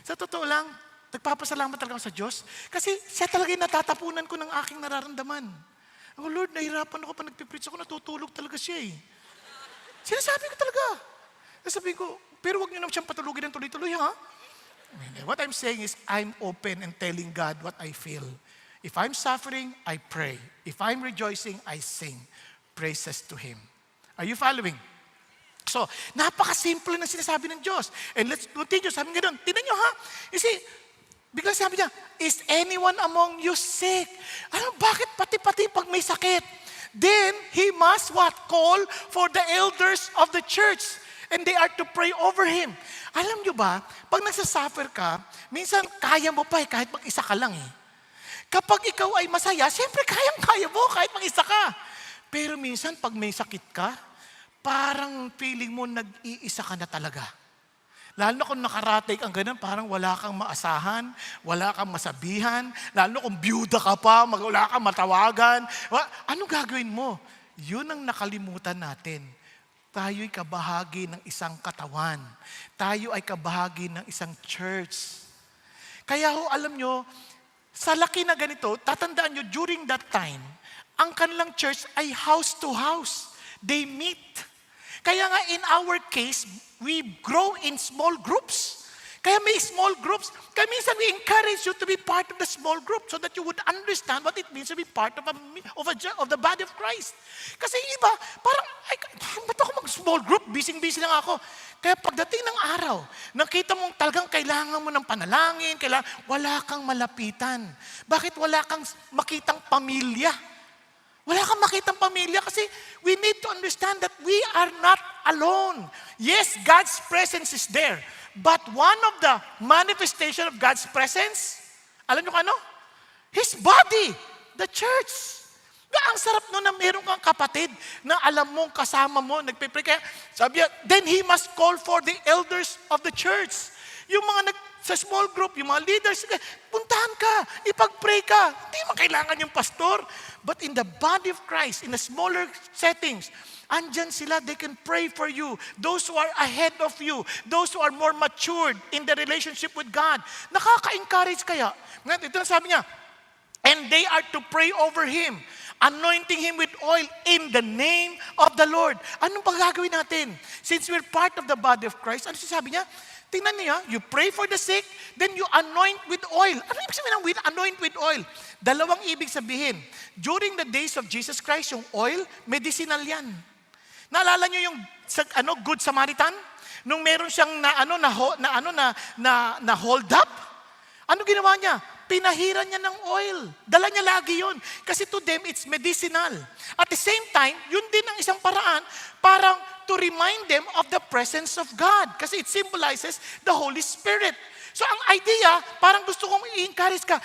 Speaker 1: Sa totoo lang, nagpapasalamat talaga ako sa Diyos kasi siya talaga yung natatapunan ko ng aking nararamdaman. Oh Lord, nahirapan ako pa nagpipreach ako, natutulog talaga siya eh. Sinasabi ko talaga. Sabi ko, pero wag niyo naman siyang patulugin ng tuloy-tuloy ha. What I'm saying is, I'm open and telling God what I feel. If I'm suffering, I pray. If I'm rejoicing, I sing praises to Him. Are you following? So, napaka-simple na sinasabi ng Diyos. And let's continue. Sabi nga doon, tignan nyo ha. You see, bigla sabi niya, is anyone among you sick? Ano, bakit pati-pati pag may sakit? Then, he must what? Call for the elders of the church. And they are to pray over him. Alam nyo ba, pag nagsasuffer ka, minsan kaya mo pa kahit mag-isa ka lang eh. Kapag ikaw ay masaya, siyempre kayang-kaya mo kahit mag-isa ka. Pero minsan pag may sakit ka, parang feeling mo nag-iisa ka na talaga. Lalo na kung nakarating ang ganun, parang wala kang maasahan, wala kang masabihan, lalo na kung byuda ka pa, wala kang matawagan. Ano gagawin mo? Yun ang nakalimutan natin. Tayo'y kabahagi ng isang katawan. Tayo ay kabahagi ng isang church. Kaya alam nyo, sa laki na ganito, tatandaan nyo, during that time, ang kanilang church ay house to house. They meet. Kaya nga in our case, we grow in small groups. Kaya may small groups. Kaya minsan we encourage you to be part of the small group so that you would understand what it means to be part of the body of Christ. Kasi iba, parang, ba't ako mag-small group? Busy-busy lang ako. Kaya pagdating ng araw, nakita mong talagang kailangan mo ng panalangin, wala kang malapitan. Bakit wala kang makitang pamilya? Wala kang makitang pamilya kasi we need to understand that we are not alone. Yes, God's presence is there. But one of the manifestation of God's presence, alam nyo ano? His body, the church. Ang sarap no na meron kang kapatid na alam mong kasama mo, nagpipray. Kaya sabi niya, then he must call for the elders of the church. Yung mga sa small group, yung mga leaders, puntahan ka, ipag-pray ka. Hindi mo kailangan yung pastor. But in the body of Christ, in the smaller settings, andyan sila, they can pray for you. Those who are ahead of you, those who are more matured in the relationship with God. Nakaka-encourage kaya. Ito na sabi niya, and they are to pray over him, anointing him with oil in the name of the Lord. Anong gagawin natin? Since we're part of the body of Christ, ano sabi niya? Tingnan niya, you pray for the sick, then you anoint with oil. Ano ibig sabihin ng anoint with oil? Dalawang ibig sabihin. During the days of Jesus Christ, yung oil, medicinal yan. Naalala niyo yung Good Samaritan? Nung meron siyang na hold up, ano ginawa niya? Pinahiran niya ng oil. Dala niya lagi yun. Kasi to them, it's medicinal. At the same time, yun din ang isang paraan, parang to remind them of the presence of God. Kasi it symbolizes the Holy Spirit. So ang idea, parang gusto kong i-encourage ka,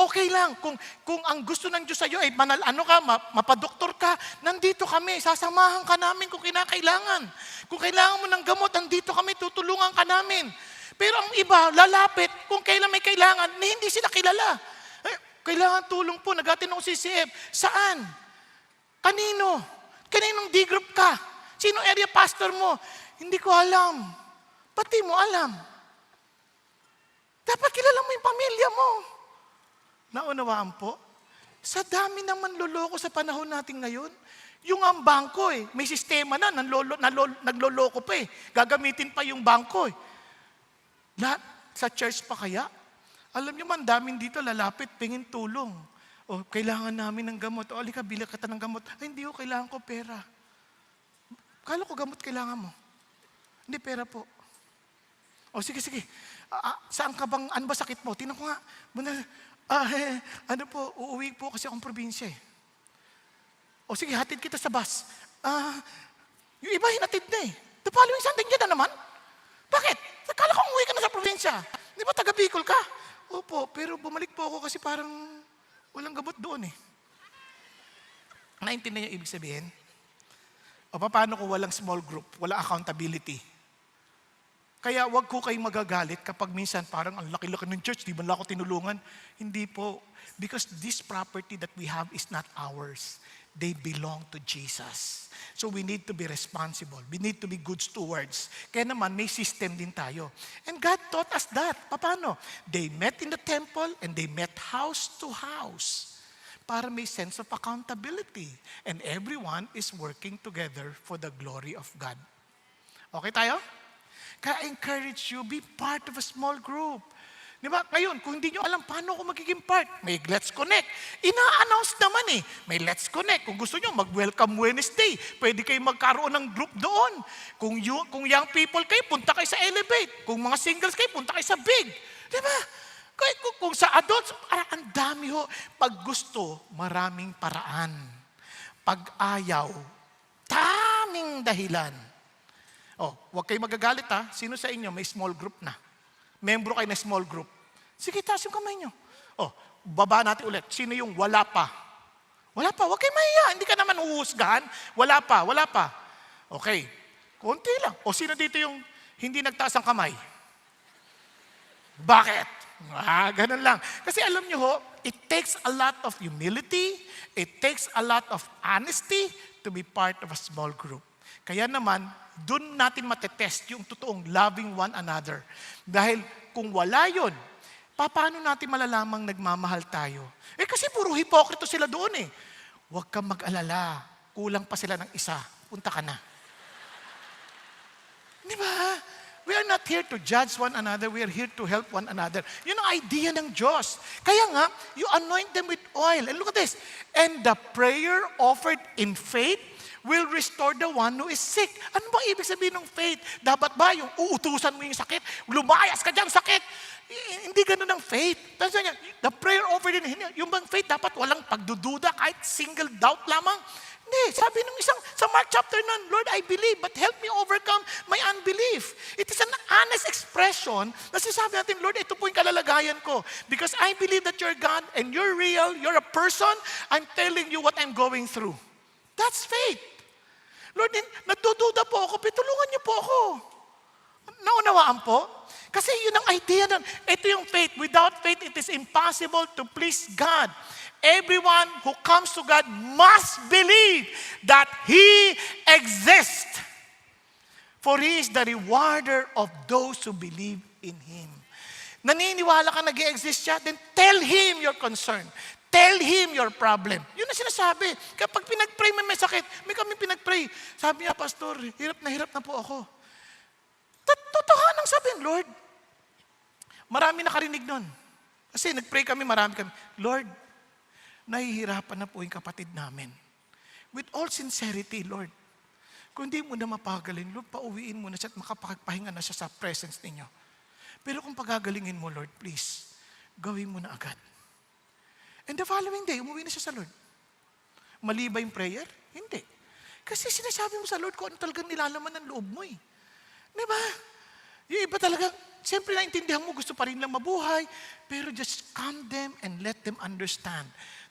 Speaker 1: okay lang, kung ang gusto ng Diyos sa iyo ay mapadoktor ka, nandito kami, sasamahan ka namin kung kinakailangan. Kung kailangan mo ng gamot, nandito kami, tutulungan ka namin. Pero ang iba, lalapit kung kailan may kailangan, hindi sila kilala. Kailangan tulong po, nagatin ako CCF. Saan? Kanino? Kaninong D-group ka? Sino area pastor mo? Hindi ko alam. Pati mo alam. Dapat kilala mo yung pamilya mo. Naunawaan po? Sa dami naman loloko sa panahon natin ngayon, yung ang bangko may sistema na, nagloloko pa Gagamitin pa yung bangko Lahat sa church pa kaya? Alam niyo man, daming dito lalapit, pingin tulong. O, kailangan namin ng gamot. O, alika, bila kita ng gamot. Ay, hindi ko, kailangan ko pera. Kala ko gamot kailangan mo. Hindi, pera po. O, sige. Saan ka bang, ano ba sakit mo? Tingnan ko nga. Ano po, uuwi po kasi akong probinsya O, sige, hatid kita sa bus. Yung iba hinatid na The following Sunday, yan na naman. Bakit? Kala ko umuwi ka na sa probinsya. Di ba taga Bicol ka? Opo, pero bumalik po ako kasi parang walang gamot doon Naintindihan niyo ibig sabihin? O paano kung walang small group, walang accountability? Kaya wag ko kayong magagalit kapag minsan parang ang laki-laki ng church, di ba lang ako tinulungan? Hindi po. Because this property that we have is not ours. They belong to Jesus. So we need to be responsible. We need to be good stewards. Kaya naman, may system din tayo. And God taught us that. Paano? They met in the temple and they met house to house para may sense of accountability. And everyone is working together for the glory of God. Okay tayo? Kaya I encourage you, be part of a small group. Di ba? Ngayon, kung hindi nyo alam paano ako magiging part, may Let's Connect. Ina-announce naman may Let's Connect. Kung gusto nyo, mag-Welcome Wednesday. Pwede kayo magkaroon ng group doon. Kung young people kayo, punta kayo sa Elevate. Kung mga singles kayo, punta kayo sa Big. Di ba? Kung sa adults, ang dami Pag gusto, maraming paraan. Pag ayaw, daming dahilan. Oh, huwag kayo magagalit ha. Sino sa inyo may small group na? Membro kayo na small group. Sige, taas yung kamay nyo. Oh, baba natin ulit. Sino yung wala pa? Wala pa, huwag kayo mahiya. Hindi ka naman uusgahan. Wala pa. Okay, konti lang. O sino dito yung hindi nagtaas ang kamay? Bakit? Ganun lang. Kasi alam nyo ho, it takes a lot of humility, it takes a lot of honesty to be part of a small group. Kaya naman, doon natin matetest yung totoong loving one another. Dahil kung wala yun, paano natin malalamang nagmamahal tayo? Kasi puro hipokrito sila doon eh. Huwag kang mag-alala. Kulang pa sila ng isa. Punta ka na. Di ba? We are not here to judge one another. We are here to help one another. Yun ang idea ng Diyos. Kaya nga, you anoint them with oil. And look at this. And the prayer offered in faith will restore the one who is sick. Ano ba ibig sabihin ng faith? Dapat ba yung uutusan mo yung sakit? Lumayas ka dyan, sakit. Hindi ganun ang faith. The prayer offered in yung bang faith dapat walang pagdududa kahit single doubt lamang. Hindi. Sabi nung isang, sa Mark chapter 9, Lord, I believe, but help me overcome my unbelief. It is an honest expression na sinasabi natin, Lord, ito po yung kalalagayan ko. Because I believe that you're God and you're real, you're a person, I'm telling you what I'm going through. That's faith. Lord, natududa po ako, pitulungan niyo po ako. Naunawaan po? Kasi yun ang idea nun. Ito yung faith. Without faith, it is impossible to please God. Everyone who comes to God must believe that He exists. For He is the rewarder of those who believe in Him. Naniniwala ka nag-i-exist siya, then tell Him your concern. Tell Him your problem. Yun ang sinasabi. Kapag pinag-pray may sakit, may kami pinag-pray. Sabi niya, Pastor, hirap na po ako. Totohanang sabihin, Lord, marami nakarinig nun. Kasi nag-pray kami, marami kami. Lord, nahihirapan na po yung kapatid namin. With all sincerity, Lord, kung hindi mo na mapagalin, Lord, pauwiin mo na siya at makapagpahinga na siya sa presence ninyo. Pero kung pagagalingin mo, Lord, please, gawin mo na agad. And the following day, umuwi na siya sa Lord. Mali ba yung prayer? Hindi. Kasi sinasabi mo sa Lord kung ano talagang nilalaman ng loob mo eh. Di ba? Yung iba talaga, siyempre naintindihan mo, gusto pa rin lang mabuhay, pero just calm them and let them understand.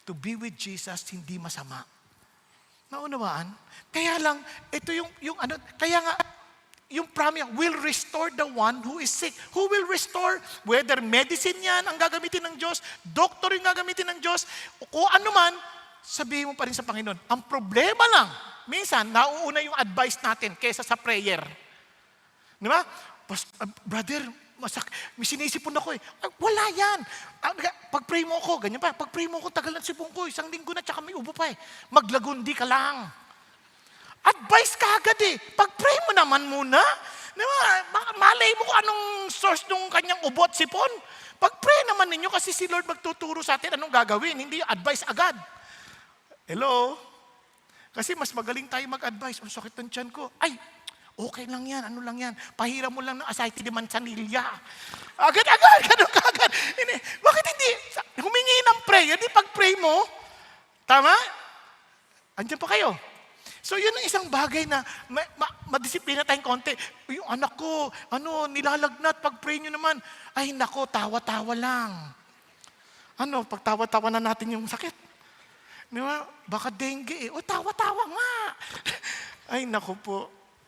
Speaker 1: To be with Jesus, hindi masama. Naunawaan? Kaya lang, ito yung ano, kaya nga, yung promise will restore the one who is sick. Who will restore? Whether medicine yan ang gagamitin ng Diyos, doctor yung gagamitin ng Diyos, o kung ano man, sabihin mo pa rin sa Panginoon. Ang problema lang, minsan, nauuna yung advice natin kaysa sa prayer. Di ba? Brother, may sinisipon ako eh. Wala yan. Pag-pray mo ako, ganyan pa. Pag-pray mo ako, tagal ng sipon ko. 1 linggo na, tsaka may ubo pa eh. Maglagundi ka lang. Advice ka agad eh. Pag-pray mo naman muna. Diba? Malay mo kung anong source ng kanyang ubo at sipon. Pag-pray naman ninyo kasi si Lord magtuturo sa atin anong gagawin. Hindi advice agad. Hello? Kasi mas magaling tayo mag-advise. Ang sakit ng tiyan ko. Ay, okay lang yan, ano lang yan. Pahiram mo lang ng asaytid de manzanilla. Agad-agad, ganun kagad. Bakit hindi? Humingi ng prayer, di pag-pray mo. Tama? Andiyan pa kayo. So yun ang isang bagay na madisiplina tayong konti. Yung anak ko, nilalagnat, pag-pray nyo naman. Ay nako, tawa-tawa lang. Pag tawa-tawa na natin yung sakit. Di ba? Baka dengue eh. O tawa-tawa nga. Ay nako po.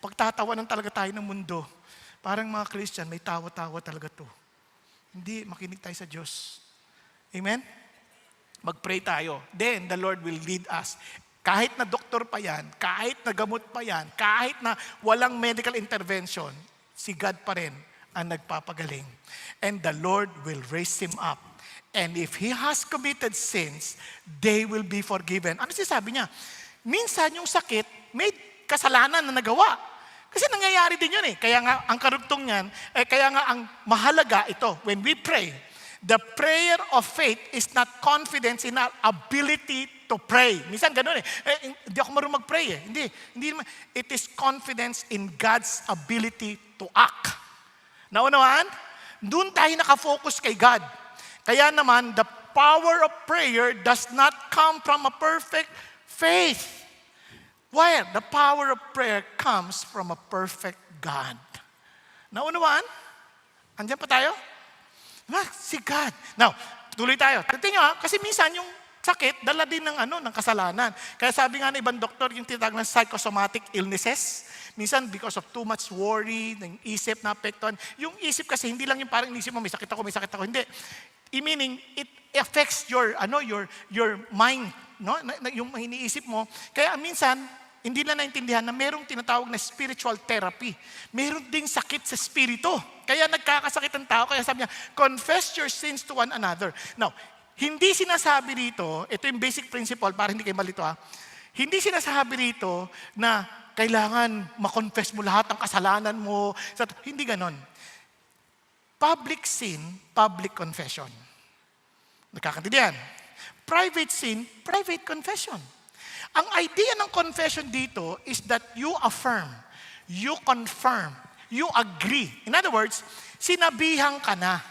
Speaker 1: Pagtatawanan talaga tayo ng mundo. Parang mga Christian, may tawa-tawa talaga to. Hindi, makinig tayo sa Diyos. Amen? Mag-pray tayo. Then, the Lord will lead us. Kahit na doktor pa yan, kahit na gamot pa yan, kahit na walang medical intervention, si God pa rin ang nagpapagaling. And the Lord will raise him up. And if he has committed sins, they will be forgiven. Ano sinasabi niya? Minsan yung sakit, may kasalanan na nagawa. Kasi nangyayari din yun eh. Kaya nga, ang karugtong niyan, kaya nga ang mahalaga ito, when we pray, the prayer of faith is not confidence in our ability to pray. Minsan ganun eh. Hindi ako marunong mag-pray eh. Hindi naman. It is confidence in God's ability to act. Naunawaan? Doon tayo nakafocus kay God. Kaya naman, the power of prayer does not come from a perfect faith. Why? The power of prayer comes from a perfect God. Naunawaan? Andiyan pa tayo? Si God. Now, tuloy tayo. Tingnan nyo kasi minsan yung sakit, dala din ng kasalanan. Kaya sabi nga ng ibang doktor, yung tinatawag ng psychosomatic illnesses, minsan because of too much worry, ng isip na apektuhan. Yung isip kasi, hindi lang yung parang inisip mo, may sakit ako. Hindi. Meaning, it affects your mind, no? Yung iniisip mo. Kaya minsan, hindi na naintindihan na merong tinatawag na spiritual therapy. Meron ding sakit sa spirito. Kaya nagkakasakit ang tao. Kaya sabi niya, confess your sins to one another. Now, hindi sinasabi rito, ito yung basic principle para hindi kayo malito Hindi sinasabi rito na kailangan makonfess mo lahat ng kasalanan mo. Hindi ganon. Public sin, public confession. Nagkakantindihan. Private sin, private confession. Ang idea ng confession dito is that you affirm, you confirm, you agree. In other words, sinabihan ka na,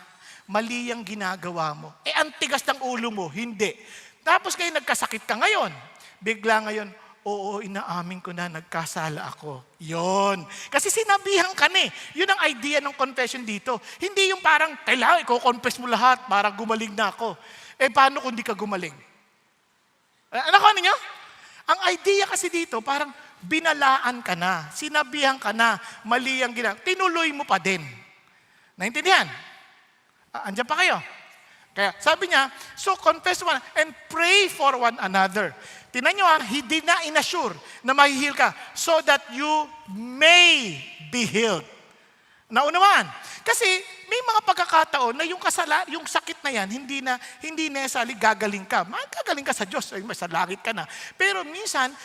Speaker 1: mali ang ginagawa mo. Ang tigas ng ulo mo, hindi. Tapos kayo nagkasakit ka ngayon. Bigla ngayon, oo, inaamin ko na, nagkasala ako. Yon. Kasi sinabihan ka na Yun ang idea ng confession dito. Hindi yung parang, kailangan i-confess mo lahat para gumaling na ako. Paano kung di ka gumaling? Ano niyo? Ang idea kasi dito, parang binalaan ka na, sinabihan ka na, mali ang ginagawa. Tinuloy mo pa din. Naintindihan? Andiyan pa kayo? Kaya sabi niya, so confess one and pray for one another. Tingnan nyo he did not inassure na mahihil ka so that you may be healed. Naunawaan? Kasi may mga pagkakataon na yung sakit na yan, hindi necessarily gagaling ka. Magagaling ka sa Diyos, sa langit ka na. Pero minsan,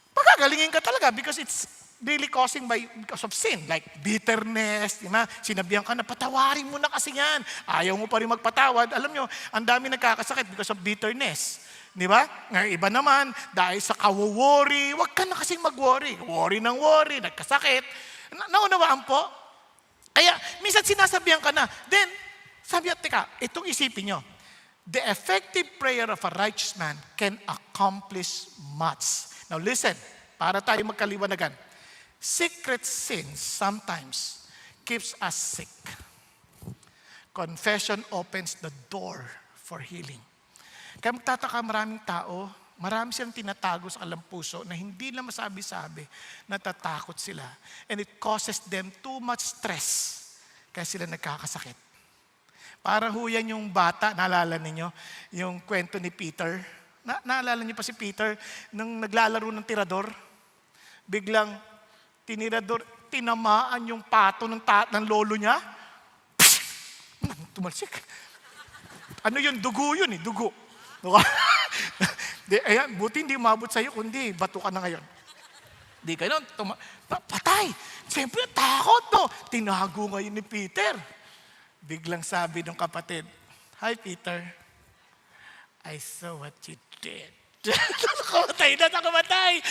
Speaker 1: pagagalingin ka talaga because it's really because of sin. Like bitterness, sinabihan ka na, patawarin mo na kasi yan. Ayaw mo pa rin magpatawad. Alam nyo, ang dami nagkakasakit because of bitterness. Di ba? Ngayon, iba naman, dahil sa kawo-worry, huwag ka na kasing mag-worry. Worry ng worry, nagkasakit. Naunawaan po? Kaya, minsan sinasabihan ka na. Then, sabi niya, teka, itong isipin nyo. The effective prayer of a righteous man can accomplish much. Now listen, para tayo magkaliwanagan. Secret sins sometimes keeps us sick. Confession opens the door for healing. Kaya magtataka maraming tao, marami silang tinatago sa kanilang puso na hindi na masabi-sabi, natatakot sila. And it causes them too much stress. Kaya sila nagkakasakit. Para huyan yung bata, naalala ninyo, yung kwento ni Peter. Naalala niyo pa si Peter, nung naglalaro ng tirador, biglang tinamaan yung pato ng lolo niya. Tumalsik. Ano yun? Dugo yun dugo. Ayan, buti hindi umabot sa'yo, kundi bato ka na ngayon. Di ganun, patay. Siyempre, takot Tinago ngayon ni Peter. Biglang sabi ng kapatid, "Hi Peter, I saw what you did." Nakamatay.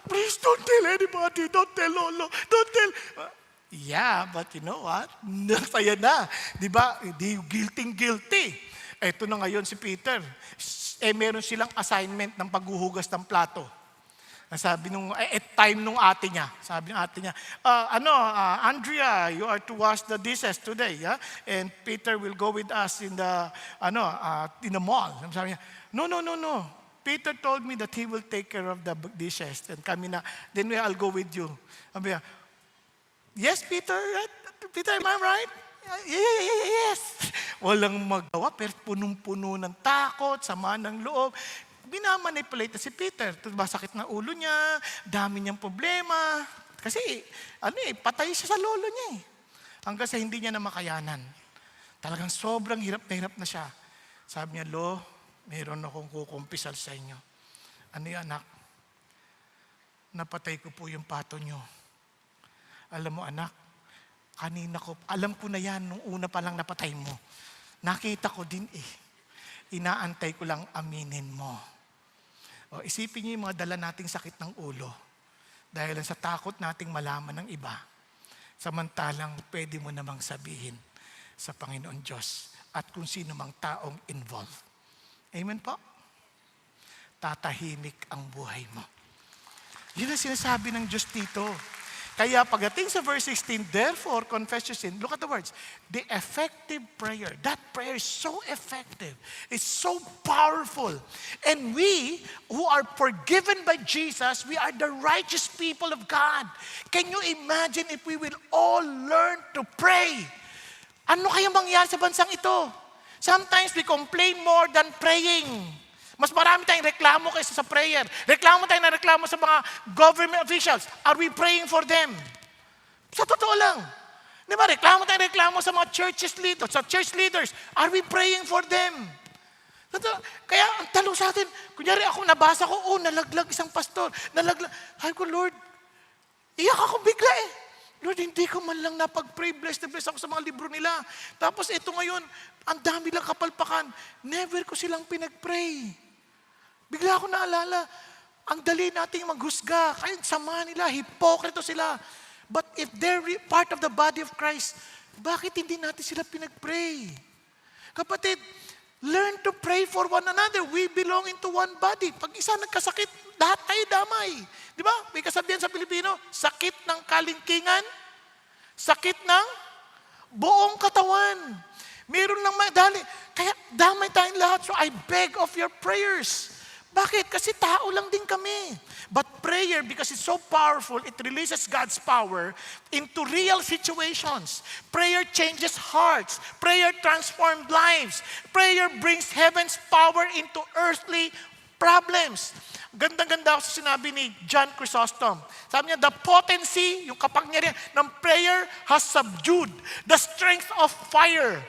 Speaker 1: Please don't tell anybody, don't tell Lolo, don't tell. Yeah, but you know what? Nasaya na. Di ba? Di guilty. Eto na ngayon si Peter. Meron silang assignment ng paghuhugas ng plato. Sabi time nung ate niya. Sabi ng ate niya, Andrea, you are to wash the dishes today, yeah? And Peter will go with us in the mall. Sabi niya, no. Peter told me that he will take care of the dishes. And then I'll go with you. Sabi niya, yes, Peter? Peter, am I right? Yes. Walang magawa, pero punong-puno ng takot, sama ng loob. Binamanipulate na si Peter. Masakit na ulo niya, dami niyang problema. Kasi, patay siya sa lolo niya Hanggang sa hindi niya na makayanan. Talagang sobrang hirap na siya. Sabi niya, "Lo, mayroon akong kukumpisal sa inyo." "Ano yan, anak?" "Napatay ko po yung pato niyo." "Alam mo, anak, kanina alam ko na yan, nung una pa lang napatay mo. Nakita ko din Inaantay ko lang aminin mo." Isipin niyo yung mga dala nating sakit ng ulo. Dahil sa takot nating malaman ng iba. Samantalang pwede mo namang sabihin sa Panginoon Diyos at kung sino mang taong involved. Amen po? Tatahimik ang buhay mo. Yun ang sinasabi ng Diyos dito. Kaya pagdating sa verse 16, therefore, confess your sin. Look at the words. The effective prayer. That prayer is so effective. It's so powerful. And we, who are forgiven by Jesus, we are the righteous people of God. Can you imagine if we will all learn to pray? Ano kaya mangyari sa bansang ito? Sometimes we complain more than praying. Mas marami tayong reklamo kaysa sa prayer. Reklamo tayo na reklamo sa mga government officials. Are we praying for them? Sa totoo lang. Di ba? Reklamo sa mga church leaders. Are we praying for them? Kaya ang talo sa atin, kunyari ako nabasa ko, nalaglag isang pastor. Nalaglag. Ay ko, Lord, iyak ako bigla eh. Lord, hindi ko man lang napag-pray. Bless ako sa mga libro nila. Tapos ito ngayon, ang dami lang kapalpakan. Never ko silang pinag-pray. Bigla ako naalala, ang dali nating maghusga. Kahit sama nila, hipokrito sila. But if they're part of the body of Christ, bakit hindi natin sila pinag-pray? Kapatid, learn to pray for one another. We belong into one body. Pag isa nagkasakit, lahat tayo damay. Di ba? May kasabihan sa Pilipino, sakit ng kalingkingan, sakit ng buong katawan. Meron lang madali. Kaya damay tayong lahat. So I beg of your prayers. Bakit? Kasi tao lang din kami. But prayer, because it's so powerful, it releases God's power into real situations. Prayer changes hearts. Prayer transforms lives. Prayer brings heaven's power into earthly problems. Ganda-ganda ako sa sinabi ni John Chrysostom. Sabi niya, the potency, yung kapangyarihan ng prayer has subdued the strength of fire.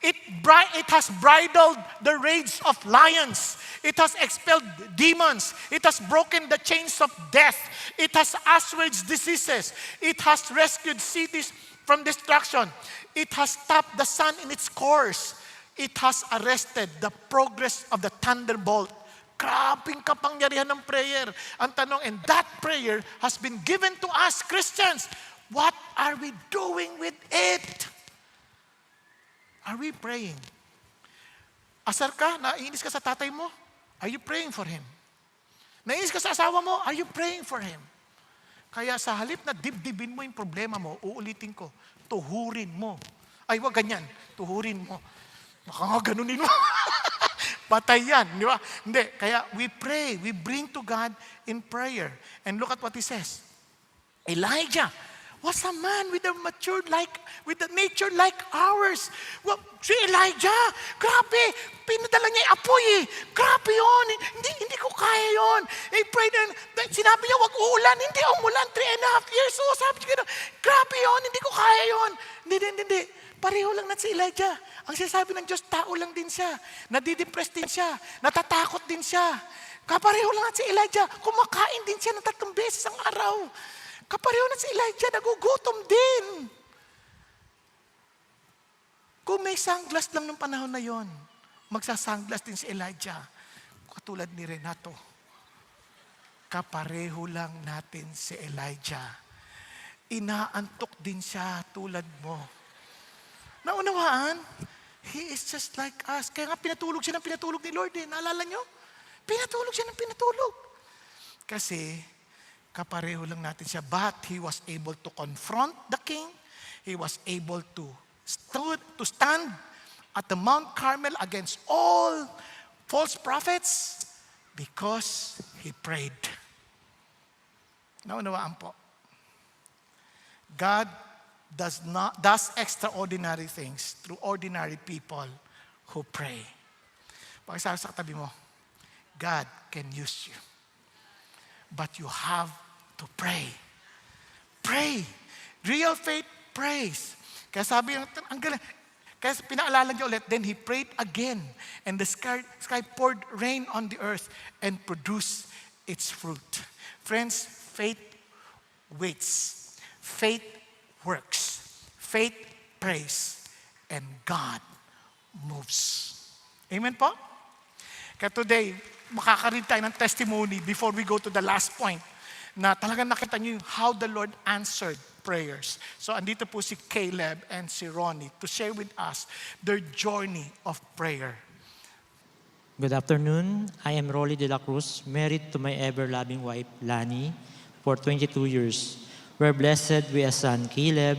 Speaker 1: It has bridled the rage of lions. It has expelled demons. It has broken the chains of death. It has assuaged diseases. It has rescued cities from destruction. It has stopped the sun in its course. It has arrested the progress of the thunderbolt. Grabing kapangyarihan ng prayer. Ang tanong, and that prayer has been given to us, Christians. What are we doing with it? Are we praying? Asar ka? Naiinis ka sa tatay mo? Are you praying for him? Naiinis ka sa asawa mo? Are you praying for him? Kaya sa halip na dibdibin mo yung problema mo, uulitin ko, tuhurin mo. Ay, wag ganyan. Tuhurin mo. Baka nga ganunin mo. Patay yan, di ba? Hindi. Kaya we pray. We bring to God in prayer. And look at what he says. Elijah was a man with a nature like ours. Well, si Elijah, grabe, pinadala niya yung apoy eh. Grabe yun. Hindi ko kaya yun. He prayed and sinabi niya, wag uulan. Hindi umulan, 3.5 years. So sabi niya, grabe yun, hindi ko kaya yun. Hindi. Pareho lang na si Elijah. Ang sinasabi ng Diyos, tao lang din siya. Nadidepress din siya. Natatakot din siya. Kapareho lang na si Elijah. Kumakain din siya ng 3 beses ang araw. Kapareho na si Elijah, nagugutom din. Kung may sunglass lang ng panahon na yon, magsasunglass din si Elijah. Katulad ni Renato. Kapareho lang natin si Elijah. Inaantok din siya tulad mo. Naunawaan? He is just like us. Kaya nga pinatulog siya ng pinatulog ni Lord eh. Naalala nyo? Pinatulog siya ng pinatulog. Kasi kapareho lang natin siya. But he was able to confront the king. He was able to stand at the Mount Carmel against all false prophets because he prayed. Naunawaan po. God does extraordinary things through ordinary people who pray. Pakisabi sa katabi mo, God can use you. But you have to pray. Pray. Real faith prays. Kaya sabi, ang galing. Kaya pinaalala niya ulit, then he prayed again. And the sky poured rain on the earth and produced its fruit. Friends, faith waits. Faith works. Faith prays. And God moves. Amen po? Kaya today, makakaread tayo ng testimony before we go to the last point na talagang nakita niyo how the Lord answered prayers. So andito po si Caleb and si Ronnie to share with us their journey of prayer.
Speaker 2: Good afternoon. I am Rolly de la Cruz, married to my ever-loving wife, Lani, for 22 years. we're blessed with a son, Caleb,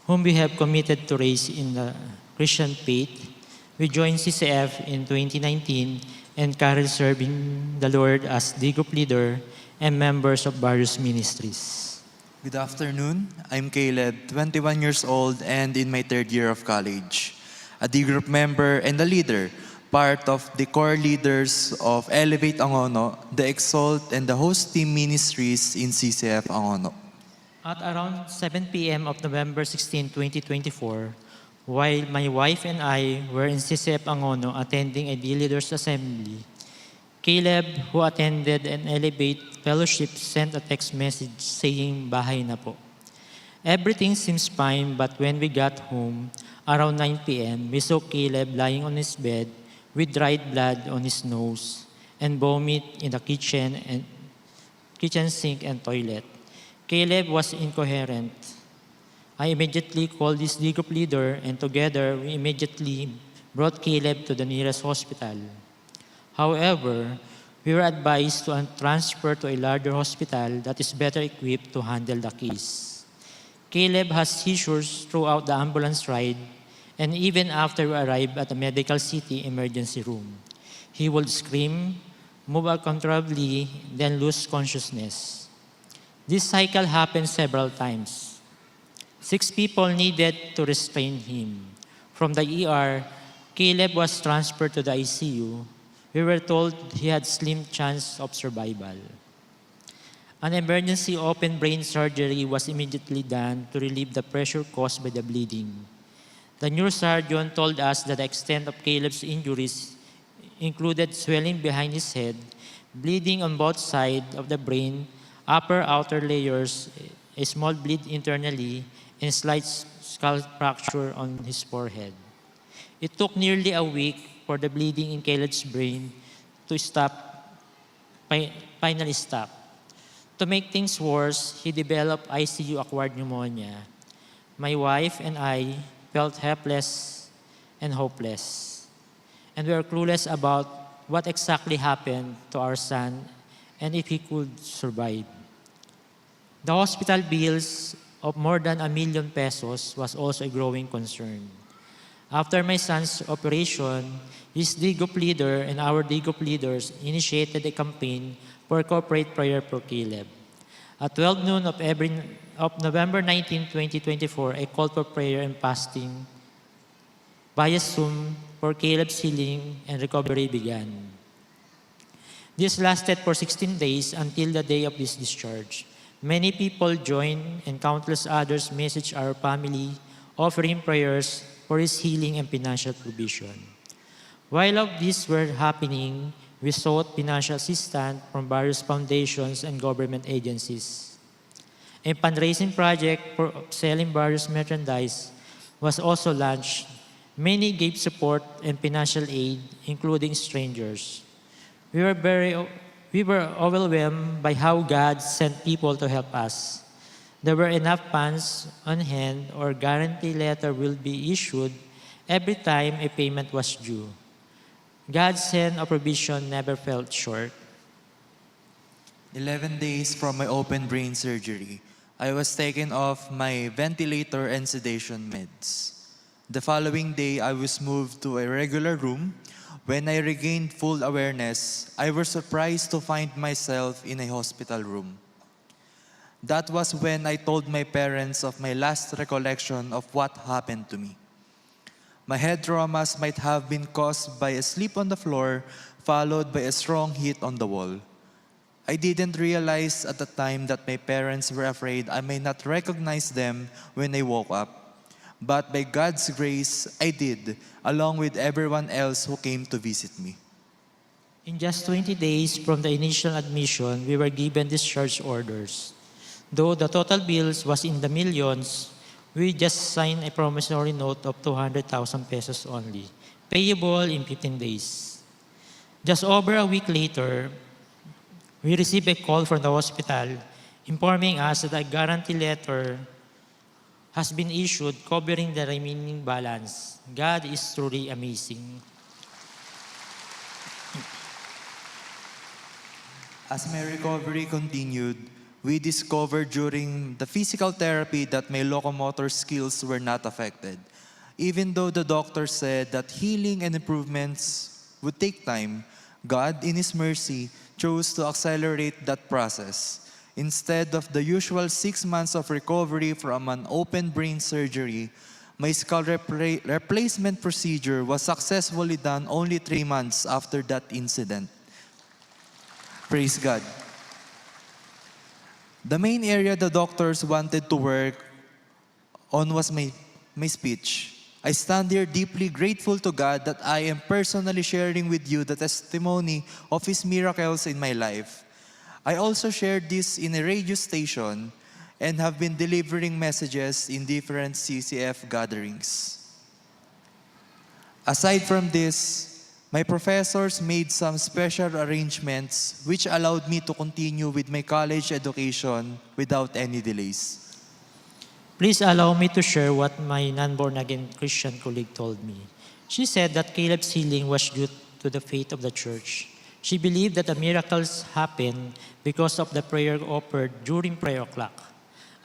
Speaker 2: whom we have committed to raise in the Christian faith. We joined CCF in 2019 and currently serving the Lord as the group leader and members of various ministries.
Speaker 3: Good afternoon. I'm Caleb, 21 years old and in my third year of college. A D group member and a leader, part of the core leaders of Elevate Angono, the Exalt and the host team ministries in CCF Angono.
Speaker 2: At around 7 p.m. of November 16, 2024, while my wife and I were in CCF Angono attending a D Leaders Assembly, Caleb, who attended an Elevate Fellowship, sent a text message saying, "Bahay na po." Everything seems fine, but when we got home, around 9 p.m., we saw Caleb lying on his bed with dried blood on his nose and vomit in the kitchen sink and toilet. Caleb was incoherent. I immediately called his D group leader, and together we immediately brought Caleb to the nearest hospital. However, we were advised to transfer to a larger hospital that is better equipped to handle the case. Caleb has seizures throughout the ambulance ride, and even after we arrived at the medical city emergency room. He would scream, move uncontrollably, then lose consciousness. This cycle happened several times. 6 people needed to restrain him. From the ER, Caleb was transferred to the ICU. We were told he had slim chance of survival. An emergency open brain surgery was immediately done to relieve the pressure caused by the bleeding. The neurosurgeon told us that the extent of Caleb's injuries included swelling behind his head, bleeding on both sides of the brain, upper outer layers, a small bleed internally, and slight skull fracture on his forehead. It took nearly a week for the bleeding in Caleb's brain to finally stop. To make things worse, he developed ICU-acquired pneumonia. My wife and I felt helpless and hopeless, and we were clueless about what exactly happened to our son and if he could survive. The hospital bills of more than ₱1 million was also a growing concern. After my son's operation, his D group leader and our D group leaders initiated a campaign for corporate prayer for Caleb. At 12 noon of November 19, 2024, a call for prayer and fasting via Zoom for Caleb's healing and recovery began. This lasted for 16 days until the day of his discharge. Many people joined and countless others messaged our family, offering prayers for his healing and financial provision. While all of these were happening, we sought financial assistance from various foundations and government agencies. A fundraising project for selling various merchandise was also launched. Many gave support and financial aid, including strangers. We were overwhelmed by how God sent people to help us. There were enough funds on hand or guarantee letter will be issued every time a payment was due. God's hand of provision never fell short.
Speaker 3: 11 days from my open brain surgery, I was taken off my ventilator and sedation meds. The following day, I was moved to a regular room. When I regained full awareness, I was surprised to find myself in a hospital room. That was when I told my parents of my last recollection of what happened to me. My head traumas might have been caused by a slip on the floor, followed by a strong hit on the wall. I didn't realize at the time that my parents were afraid I may not recognize them when I woke up. But by God's grace, I did, along with everyone else who came to visit me.
Speaker 2: In just 20 days from the initial admission, we were given discharge orders. Though the total bills was in the millions, we just signed a promissory note of 200,000 pesos only, payable in 15 days. Just over a week later, we received a call from the hospital informing us that a guarantee letter has been issued covering the remaining balance. God is truly amazing.
Speaker 3: As my recovery continued, we discovered during the physical therapy that my locomotor skills were not affected. Even though the doctor said that healing and improvements would take time, God, in His mercy, chose to accelerate that process. Instead of the usual 6 months of recovery from an open brain surgery, my skull replacement procedure was successfully done only 3 months after that incident. Praise God. The main area the doctors wanted to work on was my speech. I stand here deeply grateful to God that I am personally sharing with you the testimony of His miracles in my life. I also shared this in a radio station and have been delivering messages in different CCF gatherings. Aside from this, my professors made some special arrangements which allowed me to continue with my college education without any delays.
Speaker 2: Please allow me to share what my non-born-again Christian colleague told me. She said that Caleb's healing was due to the faith of the church. She believed that the miracles happened because of the prayer offered during prayer o'clock,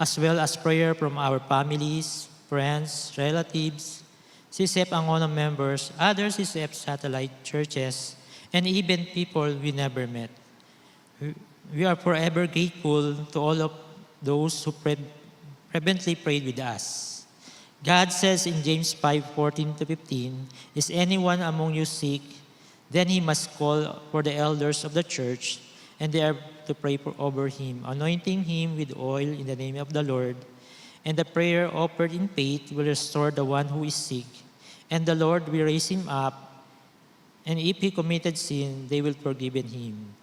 Speaker 2: as well as prayer from our families, friends, relatives, CCF Angono members, other CCF satellite churches, and even people we never met. We are forever grateful to all of those who fervently prayed with us. God says in James 5:14-15, "Is anyone among you sick? Then he must call for the elders of the church, and they are to pray over him, anointing him with oil in the name of the Lord. And the prayer offered in faith will restore the one who is sick, and the Lord will raise him up. And if he committed sin, they will forgive him."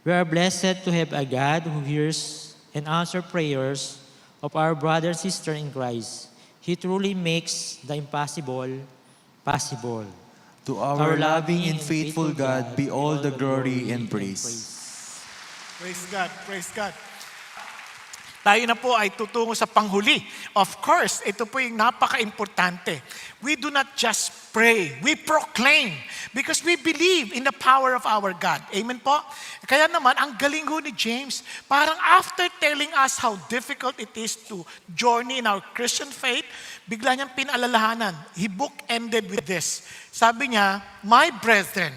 Speaker 2: We are blessed to have a God who hears and answers prayers of our brother and sister in Christ. He truly makes the impossible possible.
Speaker 3: To our loving and faithful God be all the glory and praise.
Speaker 1: Praise God, praise God. Tayo na po ay tutungo sa panghuli. Of course, ito po yung napaka-importante. We do not just pray, we proclaim because we believe in the power of our God. Amen po? Kaya naman, ang galing ho ni James, parang after telling us how difficult it is to journey in our Christian faith, bigla niyang pinalalahanan. He book-ended with this. Sabi niya, "My brethren,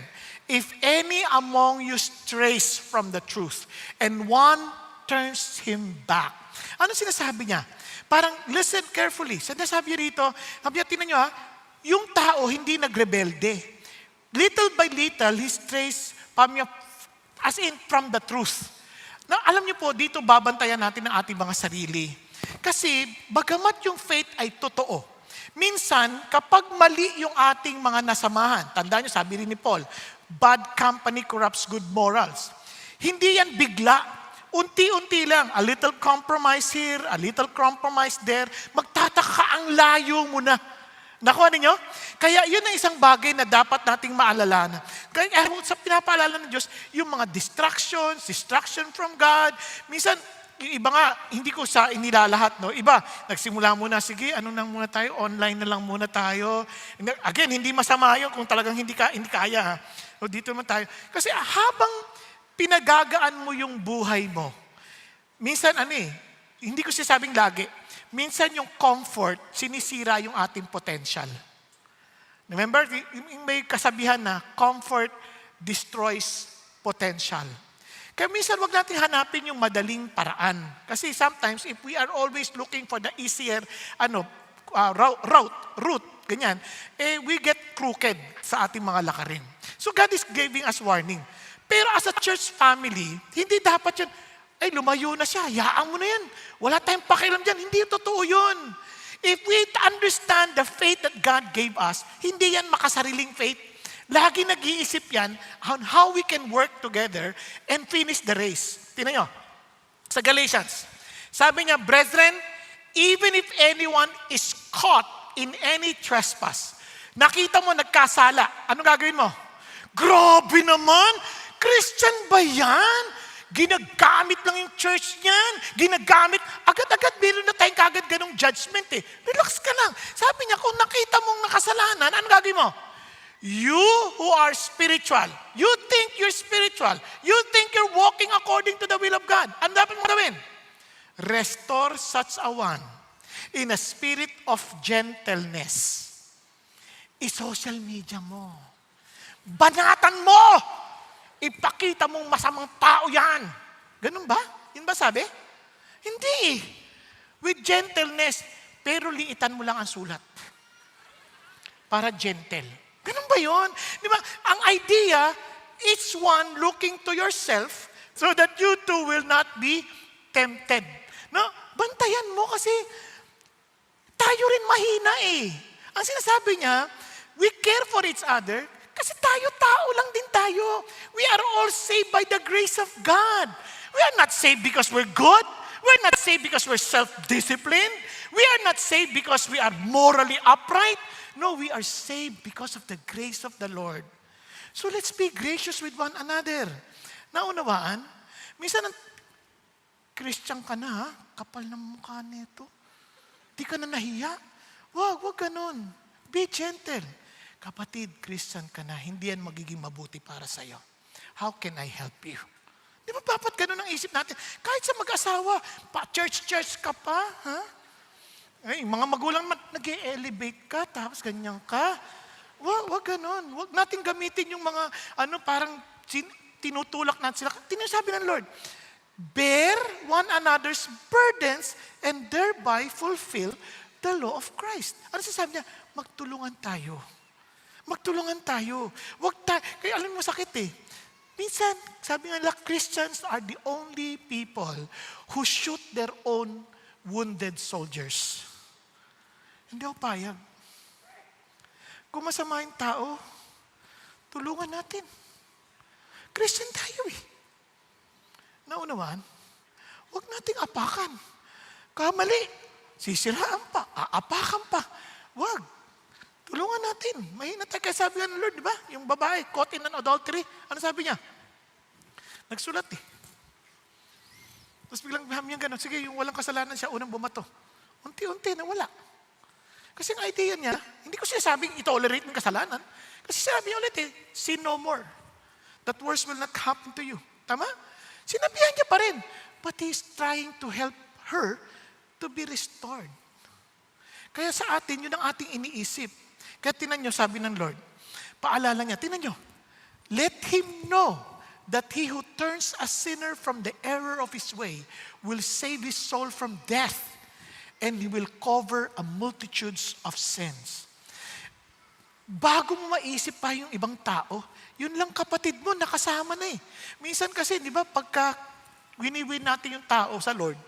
Speaker 1: if any among you strays from the truth, and one turns him back." Ano sinasabi niya? Parang, listen carefully. Sinasabi rito, tinan niyo yung tao hindi nagrebelde. Little by little, he strays from the truth. Na, alam niyo po, dito babantayan natin ang ating mga sarili. Kasi, bagamat yung faith ay totoo, minsan, kapag mali yung ating mga nasamahan, tandaan niyo, sabi rin ni Paul, bad company corrupts good morals. Hindi yan bigla. Unti-unti lang, a little compromise here, a little compromise there, magtataka ang layo mo na. Nakuha ninyo? Kaya yun ang isang bagay na dapat nating maalala. Kaya sa pinapaalala ng Diyos, yung mga distraction from God. Minsan, yung iba nga, hindi ko sa inilalahat, no? Iba, nagsimula muna, sige, ano nang muna tayo, online na lang muna tayo. Again, hindi masama yun kung talagang hindi kaya. Ha? O dito naman tayo. Kasi habang pinagagaan mo yung buhay mo, minsan hindi ko sinasabing lagi, minsan yung comfort, sinisira yung ating potential. Remember, may kasabihan na comfort destroys potential. Kaya minsan wag natin hanapin yung madaling paraan. Kasi sometimes if we are always looking for the easier route, ganyan, we get crooked sa ating mga lakarin. So God is giving us warning. Pero as a church family, hindi dapat yun, lumayo na siya, hayaan mo na yan. Wala tayong pakialam dyan. Hindi totoo yun. If we understand the faith that God gave us, hindi yan makasariling faith. Lagi nag-iisip yan on how we can work together and finish the race. Tingnan nyo, sa Galatians, sabi niya, "Brethren, even if anyone is caught in any trespass," nakita mo nagkasala, anong gagawin mo? Grabe naman! Christian ba yan? Ginagamit lang yung church niyan. Ginagamit. Agad-agad, meron na tayong kagad ganong judgment eh. Relax ka lang. Sabi niya, kung nakita mong nakasalanan, ano gagawin mo? You who are spiritual, you think you're spiritual, you think you're walking according to the will of God. Ano dapat mo gawin? Restore such a one in a spirit of gentleness. I-social media mo. Banatan mo! Ipakita mong masamang tao yan. Ganun ba? Yun ba sabi? Hindi. With gentleness, pero liitan mo lang ang sulat. Para gentle. Ganun ba yun? Di ba? Ang idea, each one looking to yourself so that you too will not be tempted. No? Bantayan mo kasi tayo rin mahina eh. Ang sinasabi niya, we care for each other kasi tayo, tao lang din tayo. We are all saved by the grace of God. We are not saved because we're good. We're not saved because we're self-disciplined. We are not saved because we are morally upright. No, we are saved because of the grace of the Lord. So let's be gracious with one another. Naunawaan? Minsan, Christian ka na, ha? Kapal ng mukha nito. Di ka na nahiya. Wag ganun. Be gentle. Kapatid, Christian ka na, hindi yan magiging mabuti para sa'yo. How can I help you? Di ba dapat ganun ang isip natin? Kahit sa mag-asawa, church ka pa, ha? Ay, mga magulang nag-elevate ka, tapos ganyan ka. Wag ganun. Wag natin gamitin yung mga, parang tinutulak natin sila. Tinasabi ng Lord, bear one another's burdens and thereby fulfill the law of Christ. Ano sasabi niya? Magtulungan tayo. Magtulungan tayo. Kaya alam mo sakit eh. Minsan, sabi nga Christians are the only people who shoot their own wounded soldiers. Hindi ako payag. Kung masama yung tao, tulungan natin. Christian tayo eh. Naunawaan, huwag nating apakan. Kamali, sisiraan pa, aapakan pa. Huwag. Tulungan natin. Mahina tayo. Kaya sabi ng Lord, di ba? Yung babae, caught in an adultery. Ano sabi niya? Nagsulat eh. Tapos biglang niya gano'n, sige, yung walang kasalanan siya, unang bumato. Unti-unti, nawala. Kasi ang idea niya, hindi ko sinasabing i-tolerate ng kasalanan. Kasi sabi niya ulit sin no more. That worse will not happen to you. Tama? Sinabihan niya pa rin. But he's trying to help her to be restored. Kaya sa atin, yun ang ating iniisip. Kaya tinan niyo, sabi ng Lord, paalala niya, tinan niyo, let him know that he who turns a sinner from the error of his way will save his soul from death, and he will cover a multitudes of sins. Bago mo maisip pa yung ibang tao, yun lang kapatid mo, nakasama na eh. Minsan kasi, di ba, pagka wini-win natin yung tao sa Lord,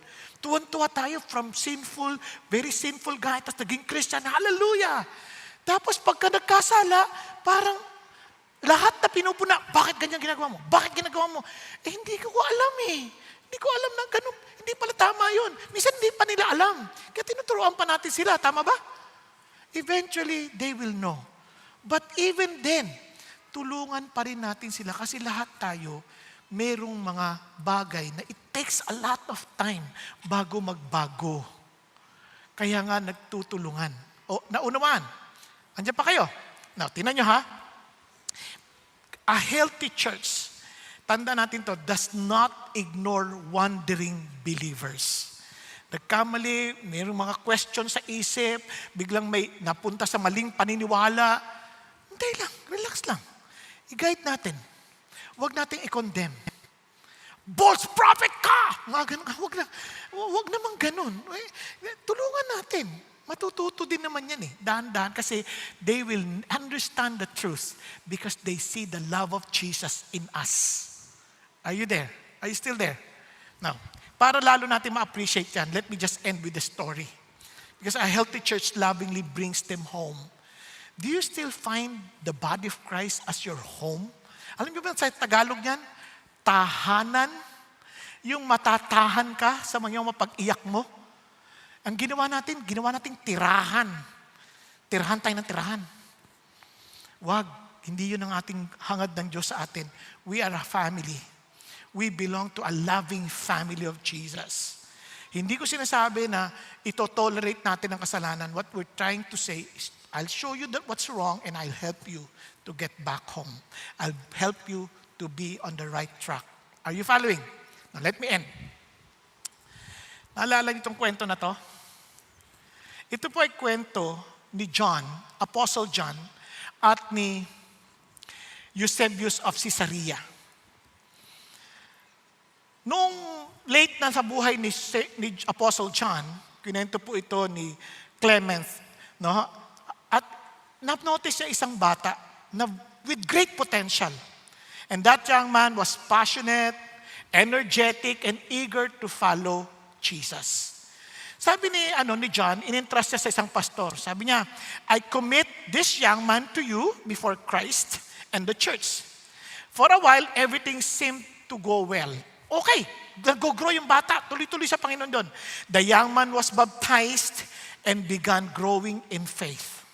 Speaker 1: tuwan-tuwa tayo from sinful, very sinful guy, tapos naging Christian, hallelujah! Tapos pagka nagkasala, parang lahat na pinupuna, bakit ganyan ginagawa mo? Bakit ginagawa mo? Hindi ko alam eh. Hindi ko alam na ganun. Hindi pala tama yun. Minsan hindi pa nila alam. Kaya tinuturuan pa natin sila. Tama ba? Eventually, they will know. But even then, tulungan pa rin natin sila kasi lahat tayo merong mga bagay na it takes a lot of time bago magbago. Kaya nga nagtutulungan. O, naunawaan. Andiyan pa kayo. Now, tinan nyo ha. A healthy church, tanda natin to, does not ignore wandering believers. Nagkamali, mayroong mga questions sa isip, biglang may napunta sa maling paniniwala. Hindi lang, relax lang. I-guide natin. Huwag natin i-condemn. False prophet ka! Mga ganun, huwag naman ganun. Tulungan natin. Matututo din naman yan eh. Dahan-dahan kasi they will understand the truth because they see the love of Jesus in us. Are you there? Are you still there? Now, para lalo natin ma-appreciate yan, let me just end with the story. Because a healthy church lovingly brings them home. Do you still find the body of Christ as your home? Alam niyo ba sa Tagalog yan? Tahanan. Yung matatahan ka sa mga mapag-iyak mo. Ang ginawa natin tirahan. Tirahan tayo ng tirahan. Wag, hindi yun ang ating hangad ng Diyos sa atin. We are a family. We belong to a loving family of Jesus. Hindi ko sinasabi na ito-tolerate natin ang kasalanan. What we're trying to say is I'll show you what's wrong and I'll help you to get back home. I'll help you to be on the right track. Are you following? Now let me end. Naalala niyo itong kwento na to? Ito po ay kwento ni John, Apostle John, at ni Eusebius of Caesarea. Noong late na sa buhay ni Apostle John, kinento po ito ni Clement, no? At na-notice niya isang bata na with great potential. And that young man was passionate, energetic, and eager to follow Jesus. Sabi ni John, in-entrust niya sa isang pastor. Sabi niya, I commit this young man to you before Christ and the church. For a while, everything seemed to go well. Okay, nag-grow yung bata, tuloy-tuloy sa Panginoon doon. The young man was baptized and began growing in faith.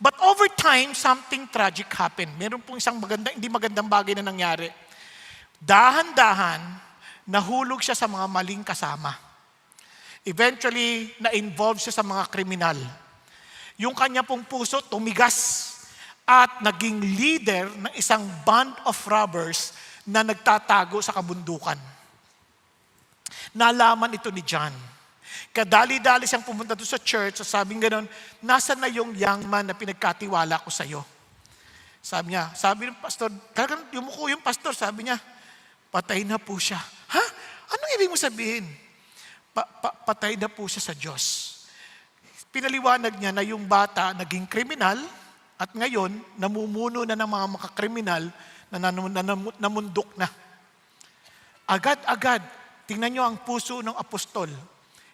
Speaker 1: But over time, something tragic happened. Meron pong isang hindi magandang bagay na nangyari. Dahan-dahan, nahulog siya sa mga maling kasama. Eventually, na-involve siya sa mga kriminal. Yung kanya pong puso tumigas at naging leader ng isang band of robbers na nagtatago sa kabundukan. Nalaman ito ni John. Kadali-dali siyang pumunta doon sa church, sabing gano'n, nasa na yung young man na pinagkatiwala ko sa'yo? Sabi ng pastor, talagang yumuko yung pastor, sabi niya, patay na po siya. Ha? Anong ibig mo sabihin? Patay na po siya sa Diyos. Pinaliwanag niya na yung bata naging kriminal at ngayon, namumuno na ng mga makakriminal na namundok na. Agad-agad, tingnan niyo ang puso ng apostol.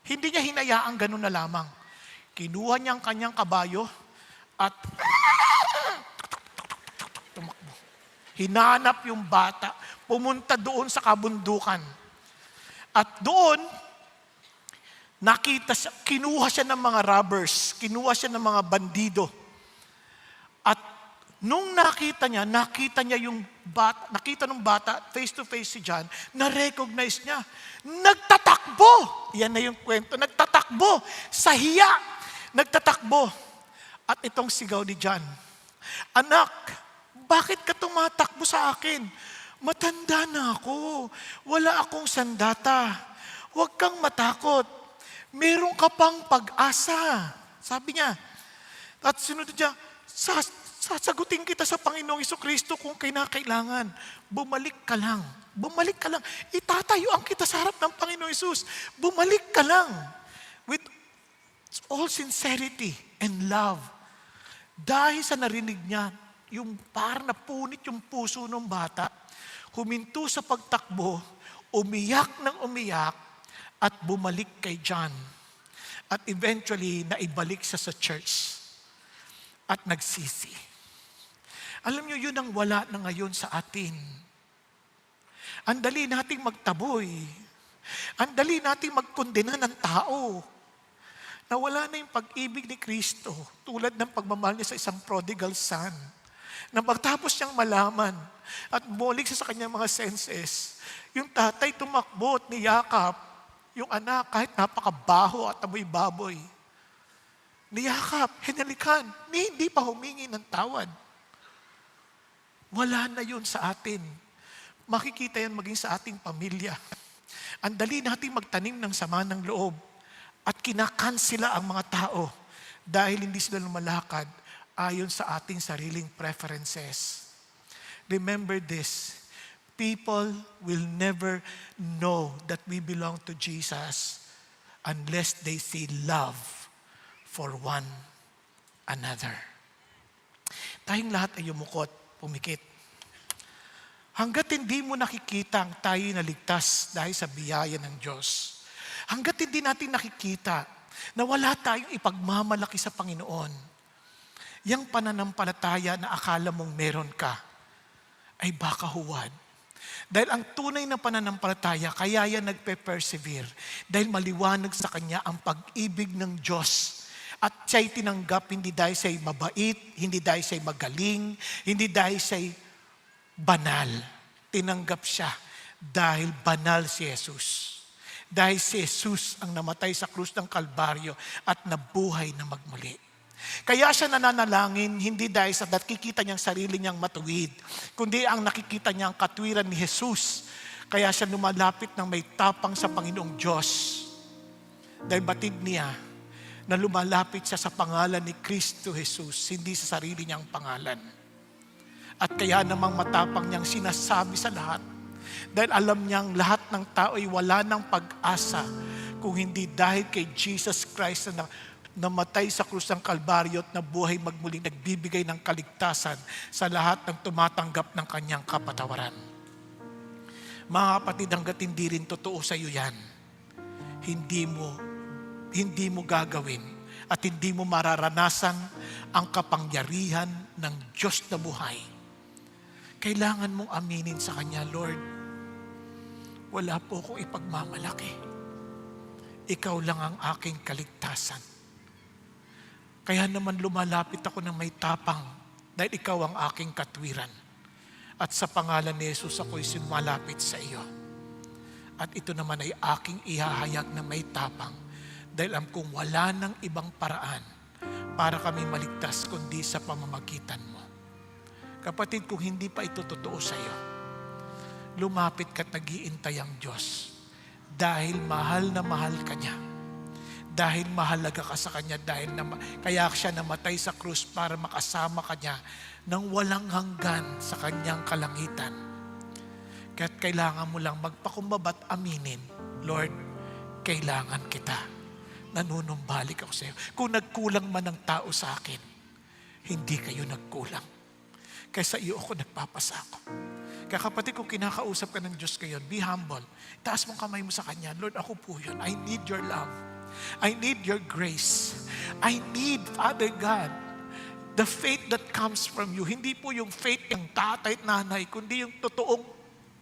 Speaker 1: Hindi niya hinayaang ganun na lamang. Kinuha niya ang kanyang kabayo at tumakbo. Hinanap yung bata, pumunta doon sa kabundukan. At doon, kinuha siya ng mga robbers, kinuha siya ng mga bandido. At nung nakita niya yung bata, nakita ng bata, face to face si John, na-recognize niya. Nagtatakbo! Yan na yung kwento. Nagtatakbo! Sa hiya! Nagtatakbo. At itong sigaw ni John, Anak, bakit ka tumatakbo sa akin? Matanda na ako. Wala akong sandata. Huwag kang matakot. Meron ka pang pag-asa. Sabi niya. At sunod niya, sasagutin kita sa Panginoong Jesucristo kung kinakailangan. Bumalik ka lang. Bumalik ka lang. Itatayuan kita sa harap ng Panginoong Jesus. Bumalik ka lang. With all sincerity and love. Dahil sa narinig niya, yung parang napunit yung puso ng bata, huminto sa pagtakbo, umiyak ng umiyak, at bumalik kay John. At eventually, naibalik siya sa church. At nagsisi. Alam niyo, yun ang wala na ngayon sa atin. Ang dali nating magtaboy. Ang dali nating magkondena ng tao. Nawala na yung pag-ibig ni Kristo, tulad ng pagmamahal niya sa isang prodigal son. Na pagtapos niyang malaman at bumalik siya sa kanyang mga senses, yung tatay tumakbo at niyakap, yung anak kahit napakabaho at amoy-baboy. Niyakap, hinalikan, hindi pa humingi ng tawad. Wala na yun sa atin. Makikita yan maging sa ating pamilya. Ang dali nating magtanim ng sama ng loob at kinakansela ang mga tao dahil hindi sila lumalakad ayon sa ating sariling preferences. Remember this, people will never know that we belong to Jesus unless they see love for one another. Tayong lahat ay yumukot, pumikit. Hanggat hindi mo nakikita ang tayo naligtas dahil sa biyaya ng Diyos, hanggat hindi natin nakikita na wala tayong ipagmamalaki sa Panginoon, yung pananampalataya na akala mong meron ka, ay baka huwad. Dahil ang tunay na pananampalataya, kaya yan nagpe-persevere. Dahil maliwanag sa kanya ang pag-ibig ng Diyos. At siya'y tinanggap hindi dahil siya'y mabait, hindi dahil siya'y magaling, hindi dahil siya'y banal. Tinanggap siya dahil banal si Jesus. Dahil si Jesus ang namatay sa krus ng Kalbaryo at nabuhay na magmuli. Kaya siya nananalangin, hindi dahil sa nakikita niyang sarili niyang matuwid, kundi ang nakikita niyang katwiran ni Jesus. Kaya siya lumalapit ng may tapang sa Panginoong Diyos. Dahil batid niya na lumalapit siya sa pangalan ni Kristo Jesus, hindi sa sarili niyang pangalan. At kaya namang matapang niyang sinasabi sa lahat, dahil alam niyang lahat ng tao ay wala ng pag-asa kung hindi dahil kay Jesus Christ na namatay sa krus ng Kalbaryo at nabuhay magmuling, nagbibigay ng kaligtasan sa lahat ng tumatanggap ng kanyang kapatawaran. Mga kapatid, hanggat hindi rin totoo sa iyo yan, hindi mo gagawin at hindi mo mararanasan ang kapangyarihan ng Diyos na buhay. Kailangan mong aminin sa Kanya, Lord, wala po akong ipagmamalaki. Ikaw lang ang aking kaligtasan. Kaya naman lumalapit ako ng may tapang dahil ikaw ang aking katwiran. At sa pangalan ni Jesus ako'y sumalapit sa iyo. At ito naman ay aking ihahayag na may tapang dahil alam kong wala ng ibang paraan para kami maligtas kundi sa pamamagitan mo. Kapatid, kung hindi pa ito totoo sa iyo, lumapit ka't nag-iintay ang Diyos dahil mahal na mahal ka niya. Dahil mahalaga ka sa Kanya, kaya siya namatay sa krus para makasama ka niya ng walang hanggan sa Kanyang kalangitan. Kaya't kailangan mo lang magpakumbaba at aminin, Lord, kailangan kita. Nanunumbalik ako sa iyo. Kung nagkulang man ang tao sa akin, hindi kayo nagkulang. Kaya sa iyo ako nagpapasako. Kaya kapatid, kung kinakausap ka ng Diyos ngayon, be humble. Taas mong kamay mo sa Kanya, Lord, ako po yun. I need your love. I need your grace. I need, Father God, the faith that comes from you. Hindi po yung faith ng tatay at nanay, kundi yung totoong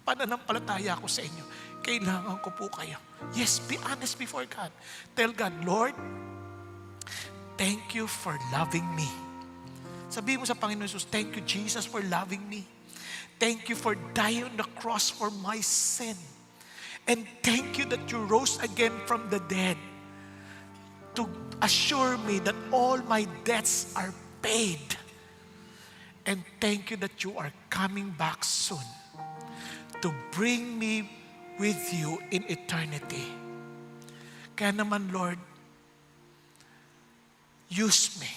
Speaker 1: pananampalataya ko sa inyo. Kailangan ko po kayo. Yes, be honest before God. Tell God, Lord, thank you for loving me. Sabihin mo sa Panginoon Jesus, thank you, Jesus, for loving me. Thank you for dying on the cross for my sin. And thank you that you rose again from the dead to assure me that all my debts are paid. And thank you that you are coming back soon to bring me with you in eternity. Kaya naman, Lord, use me.